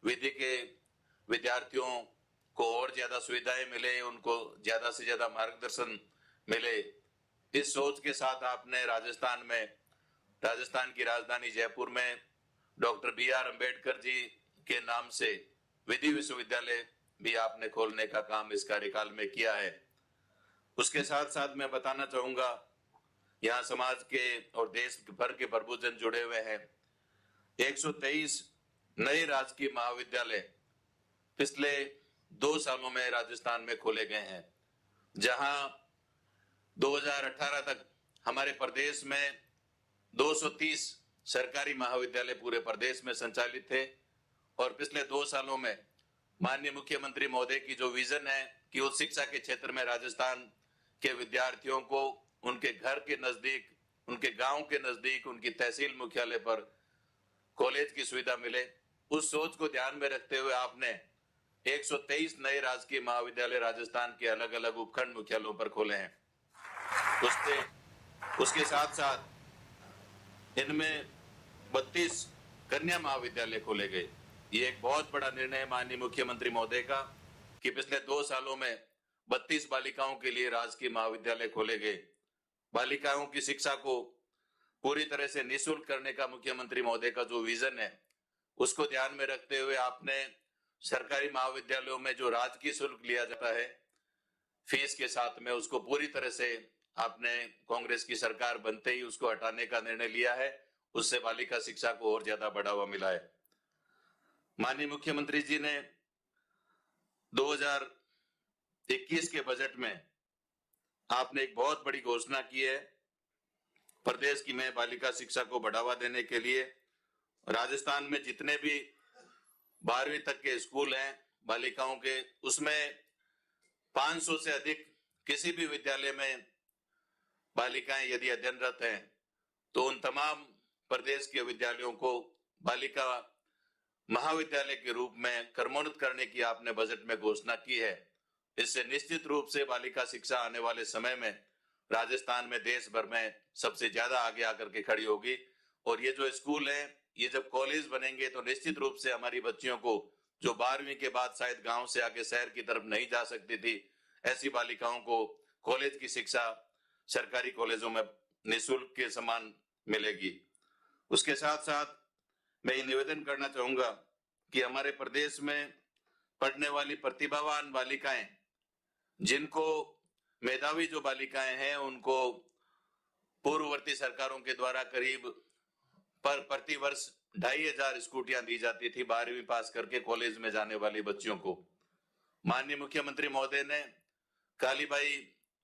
विधि के विद्यार्थियों को और ज्यादा सुविधाएं मिले, उनको ज्यादा से ज्यादा मार्गदर्शन मिले, इस सोच के साथ आपने राजस्थान की राजधानी जयपुर में डॉक्टर BR अम्बेडकर जी के नाम से विधि विश्वविद्यालय भी आपने खोलने का काम इस कार्यकाल में किया है। उसके साथ साथ मैं बताना चाहूंगा यहाँ समाज के और देश भर के प्रबुद्धजन जुड़े हुए हैं। 123 नए राजकीय महाविद्यालय पिछले 2 सालों में राजस्थान में खोले गए हैं, जहां 2018 तक हमारे प्रदेश में 230 सरकारी महाविद्यालय पूरे प्रदेश में संचालित थे और पिछले 2 सालों में माननीय मुख्यमंत्री महोदय की जो विजन है कि उच्च शिक्षा के क्षेत्र में राजस्थान के विद्यार्थियों को उनके घर के नजदीक, उनके गांव के नजदीक, उनकी तहसील मुख्यालय पर कॉलेज की सुविधा मिले, उस सोच को ध्यान में रखते हुए आपने 123 नए राजकीय महाविद्यालय राजस्थान के अलग अलग उपखंड मुख्यालयों पर खोले हैं। उसके साथ साथ इनमें 32 कन्या महाविद्यालय खोले गए। ये एक बहुत बड़ा निर्णय है माननीय मुख्यमंत्री महोदय का कि पिछले 2 सालों में 32 बालिकाओं के लिए राजकीय महाविद्यालय खोले गए। बालिकाओं की शिक्षा को पूरी तरह से निःशुल्क करने का मुख्यमंत्री महोदय का जो विजन है, उसको ध्यान में रखते हुए आपने सरकारी महाविद्यालयों में जो राजकीय शुल्क लिया जाता है फीस के साथ में, उसको पूरी तरह से आपने कांग्रेस की सरकार बनते ही उसको हटाने का निर्णय लिया है। उससे बालिका शिक्षा को और ज्यादा बढ़ावा मिला है। माननीय मुख्यमंत्री जी ने 2021 के बजट में आपने एक बहुत बड़ी घोषणा की है प्रदेश की में बालिका शिक्षा को बढ़ावा देने के लिए। राजस्थान में जितने भी 12वीं तक के स्कूल हैं बालिकाओं के, उसमें 500 से अधिक किसी भी विद्यालय में बालिकाएं यदि अध्ययनरत हैं तो उन तमाम प्रदेश के विद्यालयों को बालिका महाविद्यालय के रूप में क्रमोन्नत करने की आपने बजट में घोषणा की है। इससे निश्चित रूप से बालिका शिक्षा आने वाले समय में राजस्थान में देश भर में सबसे ज्यादा आगे आकर के खड़ी होगी। और ये जो स्कूल है, ये जब कॉलेज बनेंगे तो निश्चित रूप से हमारी बच्चियों को जो 12वीं के बाद शायद गांव से आगे शहर की तरफ नहीं जा सकती थी, ऐसी बालिकाओं को कॉलेज की शिक्षा सरकारी कॉलेजों में निःशुल्क के समान मिलेगी। उसके साथ साथ मैं ये निवेदन करना चाहूंगा कि हमारे प्रदेश में पढ़ने वाली प्रतिभावान बालिकाएं, जिनको मेधावी जो बालिकाएं हैं, उनको पूर्ववर्ती सरकारों के द्वारा करीब प्रति वर्ष 2500 स्कूटियां दी जाती थी 12वीं पास करके कॉलेज में जाने वाली बच्चियों को। माननीय मुख्यमंत्री महोदय ने कालीबाई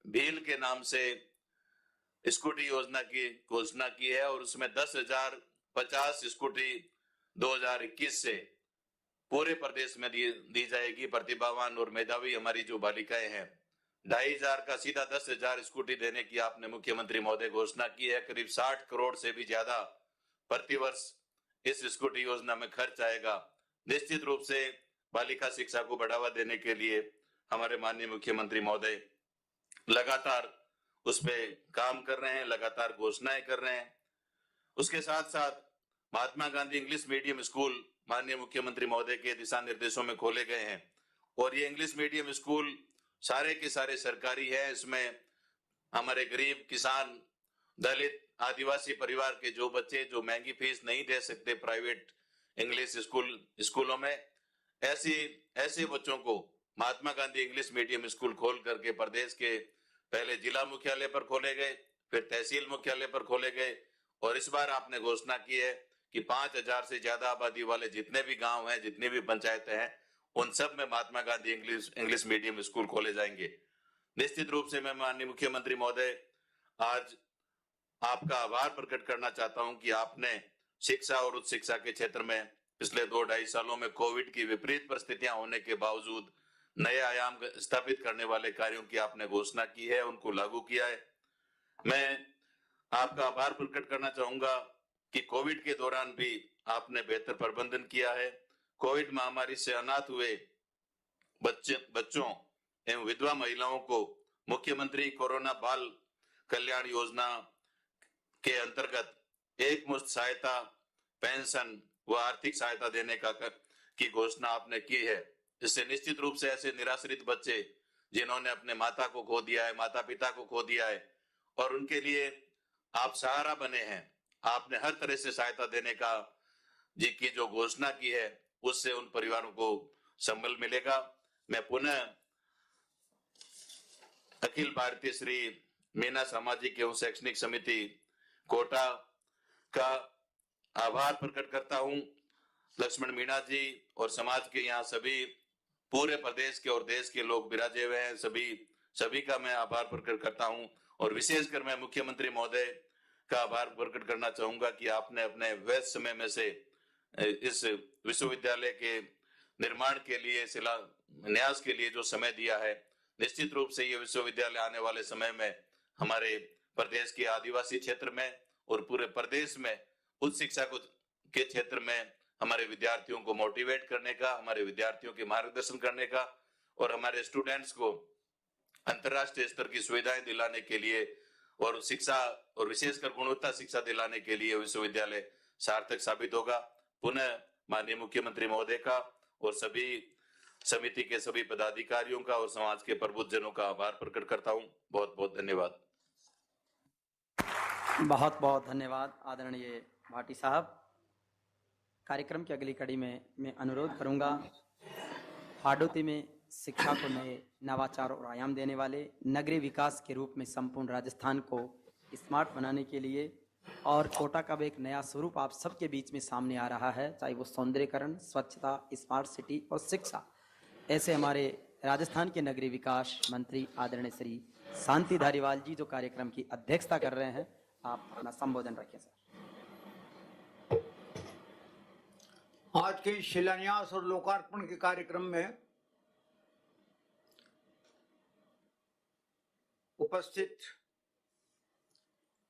भील के नाम से स्कूटी योजना की घोषणा की है और उसमें 10,050 स्कूटी 2021 से पूरे प्रदेश में दी जाएगी। प्रतिभावान और मेधावी हमारी जो बालिकाएं हैं, 2,500 का सीधा 10,000 स्कूटी देने की आपने मुख्यमंत्री महोदय घोषणा की है। करीब 60 करोड़ से भी ज्यादा प्रतिवर्ष इस स्कूटी योजना में खर्च आएगा। निश्चित रूप से बालिका शिक्षा को बढ़ावा देने के लिए हमारे माननीय मुख्यमंत्री महोदय लगातार उस पे काम कर रहे हैं, लगातार घोषणाएं कर रहे हैं। उसके साथ साथ Mahatma Gandhi English medium school माननीय मुख्यमंत्री महोदय के दिशा निर्देशों में खोले गए हैं और ये इंग्लिश मीडियम स्कूल सारे के सारे सरकारी है। इसमें हमारे गरीब, किसान, दलित, आदिवासी परिवार के जो बच्चे जो महंगी फीस नहीं दे सकते प्राइवेट इंग्लिश स्कूलों में, ऐसे बच्चों को Mahatma Gandhi English medium school खोल करके प्रदेश के पहले जिला मुख्यालय पर खोले गए, फिर तहसील मुख्यालय पर खोले गए और इस बार आपने घोषणा की है कि 5,000 से ज्यादा आबादी वाले जितने भी गांव हैं, जितनी भी पंचायतें हैं, उन सब में Mahatma Gandhi English medium school खोले जाएंगे। निश्चित रूप से मैं माननीय मुख्यमंत्री महोदय आज आपका आभार प्रकट करना चाहता हूं कि आपने शिक्षा और उच्च शिक्षा के क्षेत्र में पिछले 2-2.5 सालों में कोविड की विपरीत परिस्थितियां होने के बावजूद नए आयाम स्थापित करने वाले कार्यों की आपने घोषणा की है, उनको लागू किया है। मैं आपका आभार प्रकट करना चाहूंगा कि कोविड के दौरान भी आपने बेहतर प्रबंधन किया है। कोविड महामारी से अनाथ हुए बच्चों एवं विधवा महिलाओं को मुख्यमंत्री कोरोना बाल कल्याण योजना के अंतर्गत एक मुश्त सहायता, पेंशन व आर्थिक सहायता देने की घोषणा आपने की है। इससे निश्चित रूप से ऐसे निराश्रित बच्चे जिन्होंने अपने माता को खो दिया है, माता पिता को खो दिया है और उनके लिए आप सहारा बने हैं, आपने हर तरह से सहायता देने का जी की जो घोषणा की है, उससे उन परिवारों को संबल मिलेगा। मैं पुनः अखिल भारतीय श्री मीना सामाजिक एवं शैक्षणिक समिति कोटा का आभार प्रकट करता हूं। लक्ष्मण मीणा जी और समाज के यहाँ सभी पूरे प्रदेश के और देश के लोग विराजे हुए हैं, सभी का मैं आभार प्रकट करता हूं और विशेषकर मैं मुख्यमंत्री महोदय का आभार प्रकट करना चाहूंगा कि आपने अपने व्यस्त समय में से इस विश्वविद्यालय के निर्माण के लिए, शिलान्यास के लिए जो समय दिया है। निश्चित रूप से ये विश्वविद्यालय आने वाले समय में हमारे प्रदेश के आदिवासी क्षेत्र में और पूरे प्रदेश में उच्च शिक्षा के क्षेत्र में हमारे विद्यार्थियों को मोटिवेट करने का, हमारे विद्यार्थियों के मार्गदर्शन करने का और हमारे स्टूडेंट्स को अंतर्राष्ट्रीय स्तर की सुविधाएं दिलाने के लिए और शिक्षा और विशेषकर गुणवत्ता शिक्षा दिलाने के लिए विश्वविद्यालय सार्थक साबित होगा। पुनः माननीय मुख्यमंत्री महोदय का और सभी समिति के सभी पदाधिकारियों का और समाज के प्रबुद्धजनों का आभार प्रकट करता हूं। बहुत बहुत धन्यवाद। बहुत बहुत धन्यवाद आदरणीय भाटी साहब। कार्यक्रम की अगली कड़ी में मैं अनुरोध करूंगा हाडोती में शिक्षा को नए नवाचार और आयाम देने वाले नगरीय विकास के रूप में संपूर्ण राजस्थान को स्मार्ट बनाने के लिए और कोटा का भी एक नया स्वरूप आप सबके बीच में सामने आ रहा है, चाहे वो सौंदर्यकरण, स्वच्छता, स्मार्ट सिटी और शिक्षा। ऐसे हमारे राजस्थान के नगरीय विकास मंत्री आदरणीय श्री शांति धारीवाल जी जो कार्यक्रम की अध्यक्षता कर रहे हैं, आप अपना संबोधन रखिए सर। आज के शिलान्यास और लोकार्पण के कार्यक्रम में उपस्थित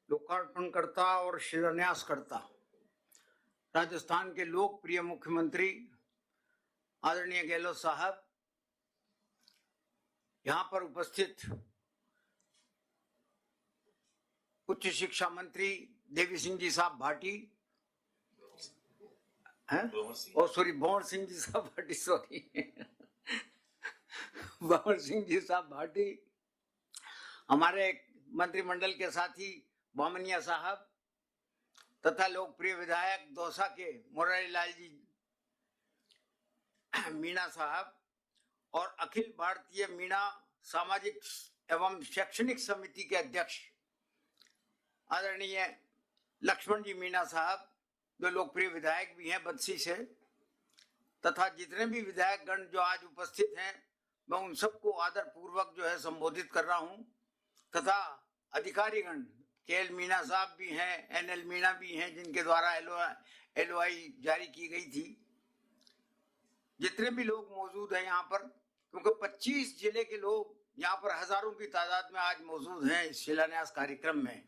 लोकार्पणकर्ता और शिलान्यासकर्ता राजस्थान के लोकप्रिय मुख्यमंत्री आदरणीय गहलोत साहब, यहाँ पर उपस्थित उच्च शिक्षा मंत्री देवी सिंह जी साहब भाटी भंवर सिंह जी साहब भाटी भंवर सिंह जी साहब भाटी, हमारे मंत्रिमंडल के साथी बामनिया साहब तथा लोकप्रिय विधायक दौसा के मुरारी लाल जी मीणा साहब और अखिल भारतीय मीणा सामाजिक एवं शैक्षणिक समिति के अध्यक्ष आदरणीय लक्ष्मण जी मीणा साहब जो लोकप्रिय विधायक भी हैं बंसी से, तथा जितने भी विधायक गण जो आज उपस्थित हैं, मैं उन सबको आदर पूर्वक जो है संबोधित कर रहा हूं, तथा अधिकारीगण केएल मीणा साहब भी हैं, एनएल मीणा भी हैं जिनके द्वारा एलओआई जारी की गई थी। जितने भी लोग मौजूद हैं यहाँ पर, क्योंकि 25 जिले के लोग यहाँ पर हजारों की तादाद में आज मौजूद हैं इस शिलान्यास कार्यक्रम में,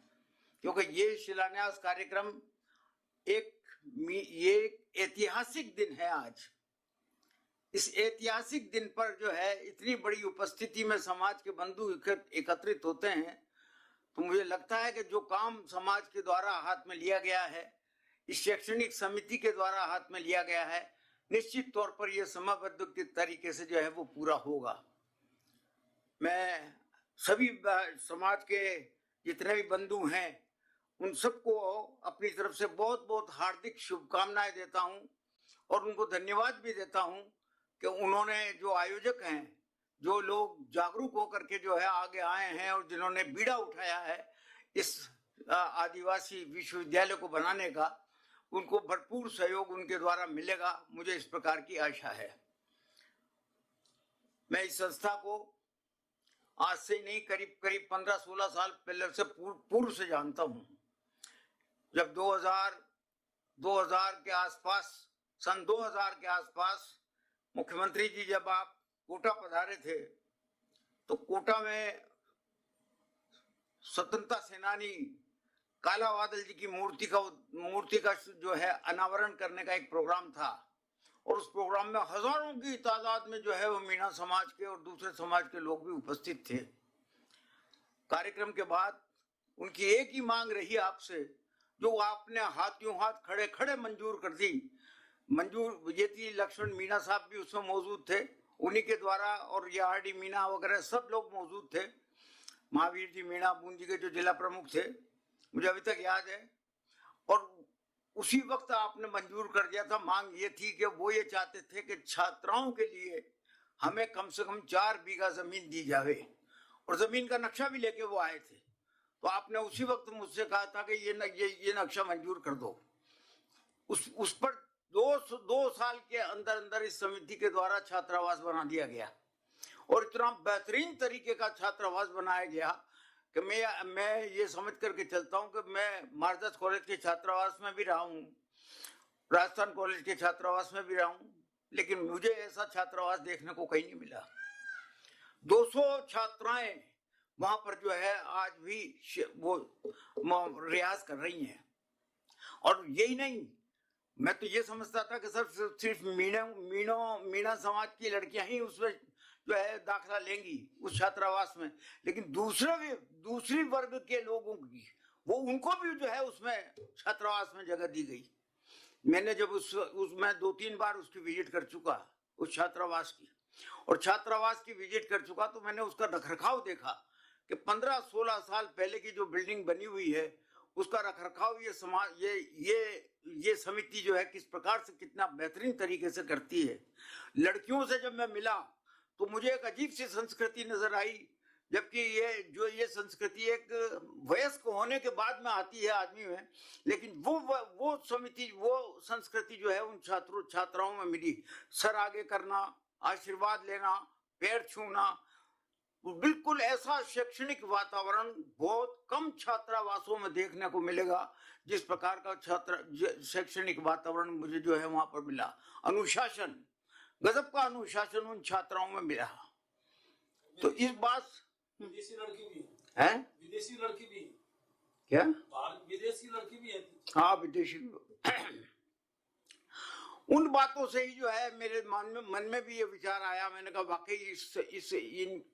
क्योंकि ये शिलान्यास कार्यक्रम ये ऐतिहासिक दिन है। आज इस ऐतिहासिक दिन पर जो है इतनी बड़ी उपस्थिति में समाज के बंधु एकत्रित होते हैं, तो मुझे लगता है कि जो काम समाज के द्वारा हाथ में लिया गया है, इस शैक्षणिक समिति के द्वारा हाथ में लिया गया है, निश्चित तौर पर यह समयबद्ध तरीके से जो है वो पूरा होगा। मैं सभी समाज के जितने भी बंधु हैं उन सबको अपनी तरफ से बहुत बहुत हार्दिक शुभकामनाएं देता हूं और उनको धन्यवाद भी देता हूं कि उन्होंने जो आयोजक हैं, जो लोग जागरूक होकर के जो है आगे आए हैं और जिन्होंने बीड़ा उठाया है इस आदिवासी विश्वविद्यालय को बनाने का, उनको भरपूर सहयोग उनके द्वारा मिलेगा, मुझे इस प्रकार की आशा है। मैं इस संस्था को आज से नहीं करीब 15-16 साल पहले से पूर्व से जानता हूं। जब 2000 के आसपास, सन 2000 के आसपास मुख्यमंत्री जी जब आप कोटा पधारे थे, तो कोटा में स्वतंत्रता सेनानी काला बादल जी की मूर्ति का जो है अनावरण करने का एक प्रोग्राम था, और उस प्रोग्राम में हजारों की तादाद में जो है वो मीणा समाज के और दूसरे समाज के लोग भी उपस्थित थे। कार्यक्रम के बाद उनकी एक ही मांग रही आपसे, जो आपने हाथों हाथ खड़े खड़े मंजूर कर दी। मंजूर ये थी, लक्ष्मण मीणा साहब भी उसमें मौजूद थे, उन्हीं के द्वारा, और ये आरडी मीणा वगैरह सब लोग मौजूद थे। महावीर जी मीणा बूंदी के जो जिला प्रमुख थे, मुझे अभी तक याद है। और उसी वक्त आपने मंजूर कर दिया था। मांग ये थी कि वो ये चाहते थे कि छात्राओं के लिए हमें कम से कम 4 बीघा जमीन दी जावे, और जमीन का नक्शा भी लेके वो आए थे। तो आपने उसी वक्त मुझसे कहा था कि ये नक्शा मंजूर कर दो। उस पर 2 साल के अंदर अंदर इस समिति के द्वारा छात्रावास बना दिया गया, और इतना बेहतरीन तरीके का छात्रावास बनाया गया कि मैं ये समझ करके चलता हूँ कि मैं मारदास कॉलेज के छात्रावास में भी रहा हूँ, राजस्थान कॉलेज के छात्रावास में भी रहा हूँ, लेकिन मुझे ऐसा छात्रावास देखने को कहीं नहीं मिला। 200 छात्राएं वहां पर जो है आज भी वो रियाज कर रही हैं। और यही नहीं, मैं तो ये समझता था कि सिर्फ मीणा समाज की लड़कियां ही उसमें जो है दाखिला लेंगी उस छात्रावास में, लेकिन दूसरी वर्ग के लोगों की उनको भी जो है उसमें छात्रावास में जगह दी गई। मैंने जब मैं 2-3 बार उसकी विजिट कर चुका उस छात्रावास की, और छात्रावास की विजिट कर चुका, तो मैंने उसका रखरखाव देखा कि 15-16 साल पहले की जो बिल्डिंग बनी हुई है उसका रखरखाव ये समिति जो है किस प्रकार से कितना बेहतरीन तरीके से करती है। लड़कियों से जब मैं मिला तो मुझे एक अजीब सी संस्कृति नजर आई, जबकि ये संस्कृति एक वयस्क होने के बाद में आती है आदमी में, लेकिन वो समिति वो संस्कृति जो है उन छात्राओं में मिली। सर आगे करना, आशीर्वाद लेना, पैर छूना, बिल्कुल ऐसा शैक्षणिक वातावरण बहुत कम छात्रावासों में देखने को मिलेगा जिस प्रकार का शैक्षणिक वातावरण मुझे जो है वहां पर मिला। अनुशासन, गजब का अनुशासन उन छात्राओं में मिला। तो इस बात, विदेशी लड़की भी है, विदेशी लड़की भी क्या, विदेशी लड़की भी है। हाँ, विदेशी। उन बातों से ही जो है मेरे मन में भी ये विचार आया। मैंने कहा वाकई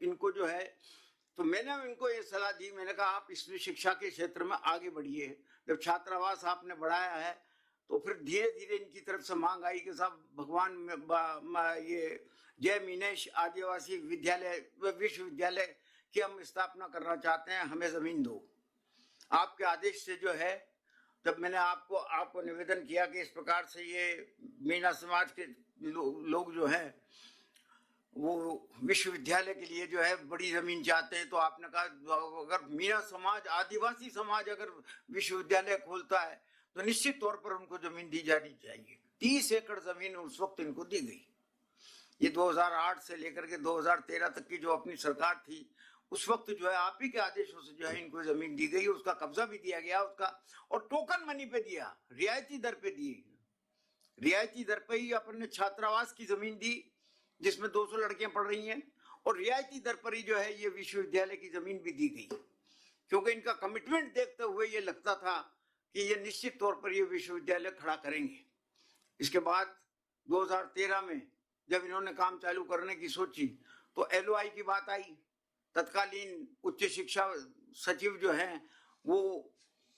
इनको जो है, तो मैंने इनको ये सलाह दी, मैंने कहा आप इसमें शिक्षा के क्षेत्र में आगे बढ़िए। जब छात्रावास आपने बढ़ाया है तो फिर धीरे धीरे इनकी तरफ से मांग आई कि साहब भगवान ये जय मीनेश आदिवासी विश्वविद्यालय की हम स्थापना करना चाहते हैं, हमें जमीन दो। आपके आदेश से जो है, जब मैंने आपको निवेदन किया कि इस प्रकार से ये मीणा समाज के लोग जो हैं वो विश्वविद्यालय के लिए जो है बड़ी जमीन चाहते हैं, तो आपने कहा अगर मीणा समाज, आदिवासी समाज अगर विश्वविद्यालय खोलता है तो निश्चित तौर पर उनको जमीन दी जानी चाहिए। 30 एकड़ जमीन उस वक्त इनको दी गई। ये 2008 से लेकर के 2013 तक की जो अपनी सरकार थी, उस वक्त जो है आप ही के आदेशों से जो है इनको जमीन दी गई, उसका कब्जा भी दिया गया उसका, और टोकन मनी पे दिया, रियायती दर पे दी। रियायती दर पे ही अपन ने छात्रावास की जमीन दी जिसमें 200 लड़कियां पढ़ रही हैं, और रियायती दर पर ही जो है ये विश्वविद्यालय की जमीन भी दी गई, क्योंकि इनका कमिटमेंट देखते हुए ये लगता था कि ये निश्चित तौर पर ये विश्वविद्यालय खड़ा करेंगे। इसके बाद 2013 में जब इन्होंने काम चालू करने की सोची तो LOI की बात आई। तत्कालीन उच्च शिक्षा सचिव जो हैं वो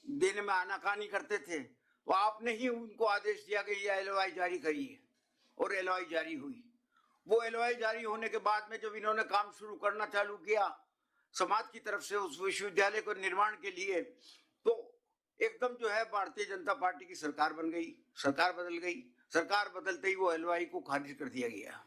देने में आनाकानी करते थे, तो आपने ही उनको आदेश दिया कि ये LOI जारी करिए, और LOI जारी हुई। वो LOI जारी होने के बाद में जब इन्होंने काम शुरू करना चालू किया समाज की तरफ से उस विश्वविद्यालय को निर्माण के लिए, तो एकदम जो है भारतीय जनता पार्टी की सरकार बन गई, सरकार बदल गई। सरकार बदलते ही वो LOI को खारिज कर दिया गया।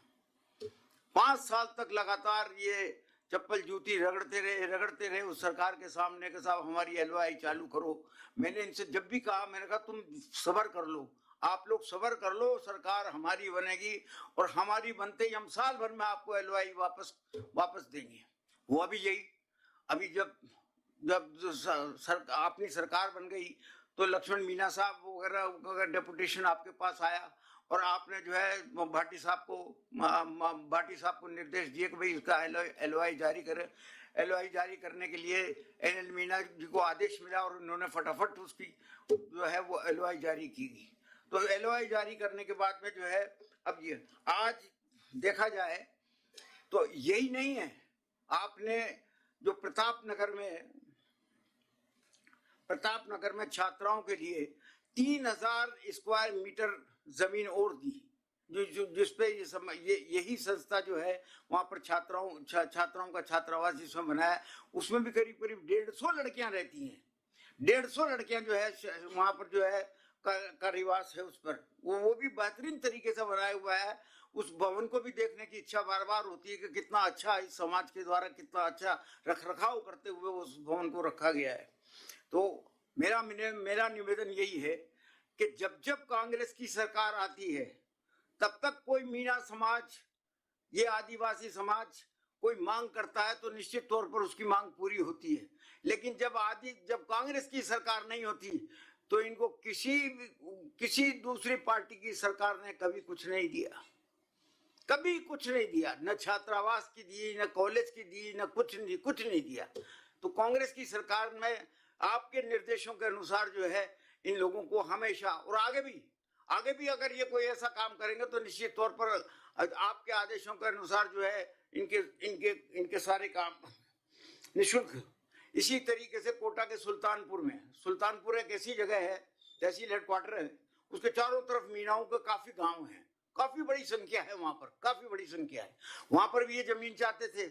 5 साल तक लगातार ये चप्पल जूती रगड़ते रहे उस सरकार के सामने कि साहब हमारी LOI चालू करो। मैंने इनसे जब भी कहा, मैंने कहा तुम सब्र कर लो, आप लोग सब्र कर लो, सरकार हमारी बनेगी, और हमारी बनते ही हम साल भर में आपको LOI वापस देंगे। वो अभी यही, अभी जब अपनी सरकार बन गई तो लक्ष्मण मीणा साहब वगैरह का डेपुटेशन आपके पास आया, और आपने जो है भाटी साहब को निर्देश दिए कि भाई इसका LOI जारी करें। LOI जारी करने के लिए NL मीणा जी को आदेश मिला, और उन्होंने फटाफट उसकी जो है वो LOI जारी की गई। तो LOI जारी करने के बाद में जो है, अब ये आज देखा जाए तो यही नहीं है, आपने जो प्रतापनगर में छात्राओं के लिए 3000 स्क्वायर मीटर जमीन और दी, जिसपे यही संस्था जो है वहां पर छात्राओं का छात्रावास जिसमें बनाया, उसमें भी करीब 150 लड़कियां रहती हैं। 150 लड़कियां जो है वहां पर जो है का रिवास है उस पर, वो भी बेहतरीन तरीके से बनाया हुआ है। उस भवन को भी देखने की इच्छा बार बार होती है कि कितना अच्छा इस समाज के द्वारा कितना अच्छा रखरखाव करते हुए उस भवन को रखा गया है। तो मेरा निवेदन यही है कि जब कांग्रेस की सरकार आती है तब तक कोई मीणा समाज, ये आदिवासी समाज कोई मांग करता है तो निश्चित तौर पर उसकी मांग पूरी होती है, लेकिन जब कांग्रेस की सरकार नहीं होती तो इनको किसी दूसरी पार्टी की सरकार ने कभी कुछ नहीं दिया, कभी कुछ नहीं दिया, न छात्रावास की दी, न कॉलेज की दी, न कुछ नहीं दिया। तो कांग्रेस की सरकार में आपके निर्देशों के अनुसार जो है इन लोगों को हमेशा और आगे भी अगर ये कोई ऐसा काम करेंगे तो निश्चित तौर पर आपके आदेशों के अनुसार जो है इनके सारे काम निःशुल्क। इसी तरीके से कोटा के सुल्तानपुर एक ऐसी जगह है, तहसील हेडक्वार्टर है, उसके चारों तरफ मीनाओं के काफी गांव हैं, काफी बड़ी संख्या है वहां पर, काफी बड़ी संख्या है। वहां पर भी ये जमीन चाहते थे।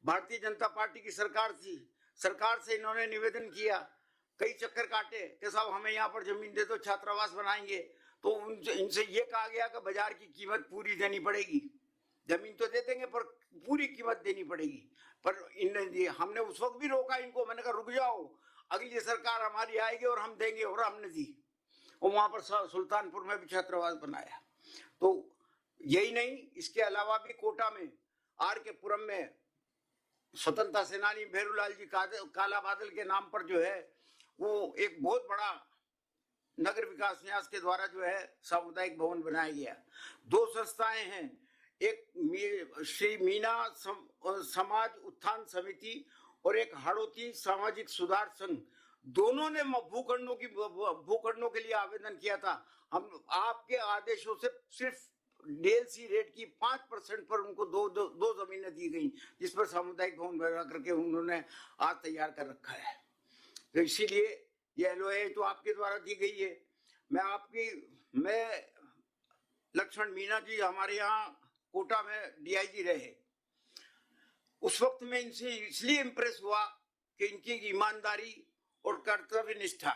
भारतीय जनता पार्टी की सरकार थी, सरकार से इन्होंने निवेदन किया, कई चक्कर काटे कि साहब हमें यहाँ पर जमीन दे दो, छात्रावास बनाएंगे। तो इनसे ये कहा गया कि बाजार की कीमत पूरी देनी पड़ेगी, जमीन तो दे देंगे पर पूरी कीमत देनी पड़ेगी। पर इन्होंने दिए, हमने उस वक्त भी रोका इनको, मैंने कहा रुक जाओ, अगली सरकार हमारी आएगी और हम देंगे, और हमने दी। और वहां पर सुल्तानपुर में भी छात्रावास बनाया। तो यही नहीं, इसके अलावा भी कोटा में आर के पुरम में स्वतंत्रता सेनानी भेरूलाल जी काला बादल के नाम पर जो है वो एक बहुत बड़ा नगर विकास न्यास के द्वारा जो है सामुदायिक भवन बनाया गया। 2 संस्थाएं हैं, एक श्री मीना समाज उत्थान समिति और एक हाड़ौती सामाजिक सुधार संघ, दोनों ने भूखंडों के लिए आवेदन किया था। हम आपके आदेशों से सिर्फ डीएलसी रेट की 5% पर उनको दो जमीनें दी गई, जिस पर सामुदायिक भवन बना करके उन्होंने आज तैयार कर रखा है। तो इसीलिए ये एलओए तो आपके द्वारा दी गई है। मैं लक्ष्मण मीणा जी हमारे यहाँ कोटा में डीआईजी रहे, उस वक्त में इनसे इसलिए इम्प्रेस हुआ कि इनकी ईमानदारी और कर्तव्य निष्ठा,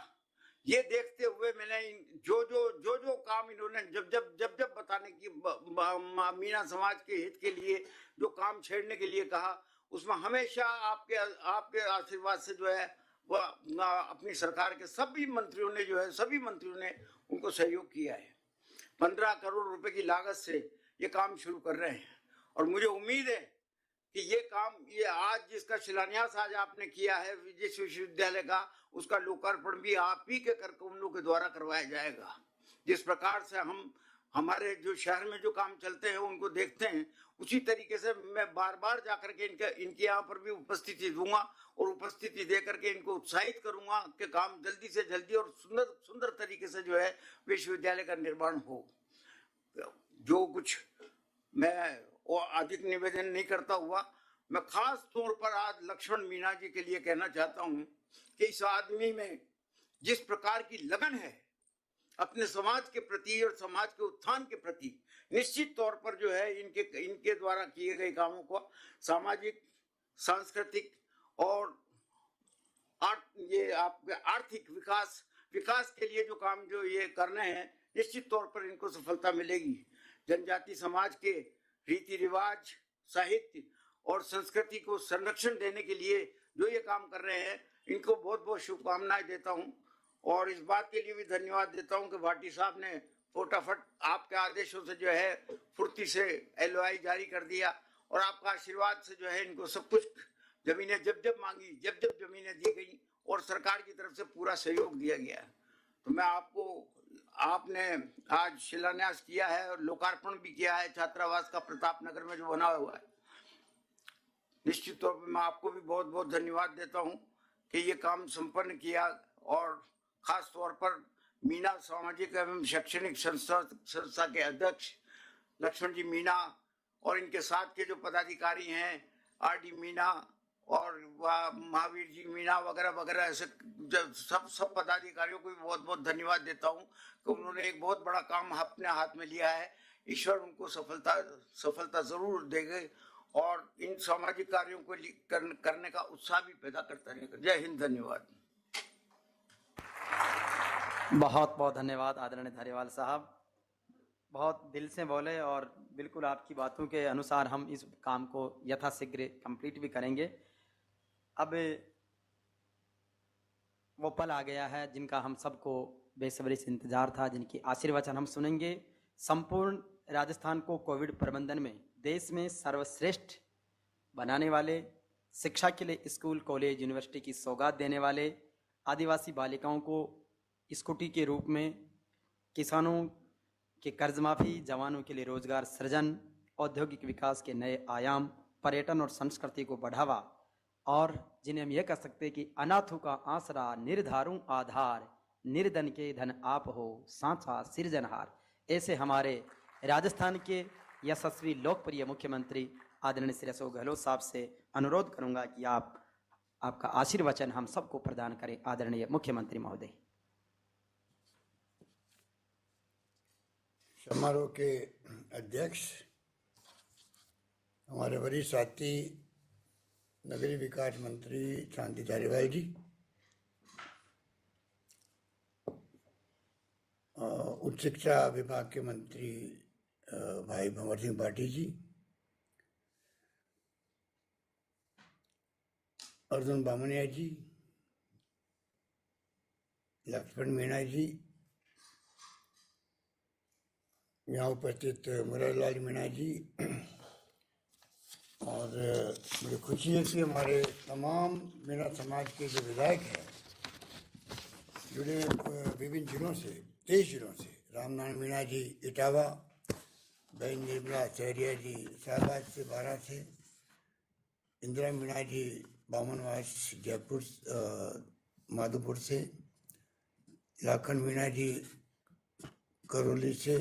ये देखते हुए मैंने जो काम इन्होंने जब बताने की मीणा समाज के हित के लिए जो काम छेड़ने के लिए कहा, उसमें हमेशा आपके आशीर्वाद से जो है वह अपनी सरकार के सभी मंत्रियों ने उनको सहयोग किया है। 15 करोड़ रुपए की लागत से ये काम शुरू कर रहे हैं और मुझे उम्मीद है कि ये आज जिसका शिलान्यास आज आपने किया है जिस विश्वविद्यालय का, उसका लोकार्पण भी आप ही के कार्यक्रमों के द्वारा करवाया जाएगा। जिस प्रकार से हम हमारे जो शहर में जो काम चलते हैं उनको देखते हैं, उसी तरीके से मैं बार जाकर के इनके यहाँ पर भी उपस्थिति दूंगा और उपस्थिति दे करके इनको उत्साहित करूंगा कि काम जल्दी से जल्दी और सुंदर तरीके से जो है विश्वविद्यालय का निर्माण हो। जो कुछ मैं और अधिक निवेदन नहीं करता हुआ, मैं खास तौर पर आज लक्ष्मण मीणा जी के लिए कहना चाहता हूं कि इस आदमी में जिस प्रकार की लगन है अपने समाज के प्रति और समाज के उत्थान के प्रति, निश्चित तौर पर जो है इनके द्वारा किए गए कामों को सामाजिक, सांस्कृतिक और ये आपके आर्थिक विकास के लिए जो काम जो ये करने हैं, निश्चित तौर पर इनको सफलता मिलेगी। जनजाति समाज के रीति रिवाज, साहित्य और संस्कृति को संरक्षण देने के लिए जो ये काम कर रहे हैं, इनको बहुत बहुत शुभकामनाएं देता हूं और इस बात के लिए भी धन्यवाद देता हूं कि भाटी साहब ने फटाफट आपके आदेशों से जो है फुर्ती से एलओआई जारी कर दिया और आपका आशीर्वाद से जो है इनको सब कुछ जमीनें जब मांगी, जब जमीनें दी गई और सरकार की तरफ से पूरा सहयोग दिया गया। तो मैं आपने आज शिलान्यास किया है और लोकार्पण भी किया है छात्रावास का प्रताप नगर में जो बना हुआ है। निश्चित तौर पर मैं आपको भी बहुत बहुत धन्यवाद देता हूं कि ये काम संपन्न किया और खास तौर पर मीणा सामाजिक एवं शैक्षणिक संस्था के अध्यक्ष लक्ष्मण जी मीणा और इनके साथ के जो पदाधिकारी हैं आरडी मीणा और महावीर जी मीणा वगैरह ऐसे सब पदाधिकारियों को भी बहुत बहुत धन्यवाद देता हूं कि उन्होंने एक बहुत बड़ा काम अपने हाथ में लिया है। ईश्वर उनको सफलता जरूर देंगे और इन सामाजिक कार्यों को करने का उत्साह भी पैदा करता रहेगा। जय हिंद, धन्यवाद। बहुत बहुत धन्यवाद आदरणीय धारीवाल साहब, बहुत दिल से बोले और बिल्कुल आपकी बातों के अनुसार हम इस काम को यथाशीघ्र कंप्लीट भी करेंगे। अब वो पल आ गया है जिनका हम सबको बेसब्री से इंतजार था, जिनकी आशीर्वचन हम सुनेंगे। संपूर्ण राजस्थान को कोविड प्रबंधन में देश में सर्वश्रेष्ठ बनाने वाले, शिक्षा के लिए स्कूल, कॉलेज, यूनिवर्सिटी की सौगात देने वाले, आदिवासी बालिकाओं को स्कूटी के रूप में, किसानों के कर्ज माफी, जवानों के लिए रोजगार सृजन, औद्योगिक विकास के नए आयाम, पर्यटन और संस्कृति को बढ़ावा, और जिन्हें हम यह कह सकते हैं कि अनाथों का आसरा, निर्धारू आधार, निर्धन के धन आप हो, सांचा सृजनहार। ऐसे हमारे राजस्थान के यशस्वी लोकप्रिय मुख्यमंत्री आदरणीय श्री अशोक गहलोत साहब से अनुरोध करूंगा कि आपका आशीर्वचन हम सबको प्रदान करें। आदरणीय मुख्यमंत्री महोदय। समारोह के अध्यक्ष हमारे वरिष्ठ साथी नगरीय विकास मंत्री शांति धारीवाल जी, उच्च शिक्षा विभाग के मंत्री भाई भंवर सिंह भाटी जी, अर्जुन बामनिया जी, लक्ष्मण मीणा जी, यहाँ उपस्थित मुरारीलाल मीणा जी, और मुझे खुशी है कि हमारे तमाम मीणा समाज के जो विधायक हैं जुड़े विभिन्न जिलों से, 23 जिलों से, रामनारायण मीणा जी इटावा, बहन निर्मला सहरिया जी शाहबाद से 12 से, इंदिरा मीणा जी बामनवास जयपुर माधोपुर से, लाखन मीणा जी करौली से,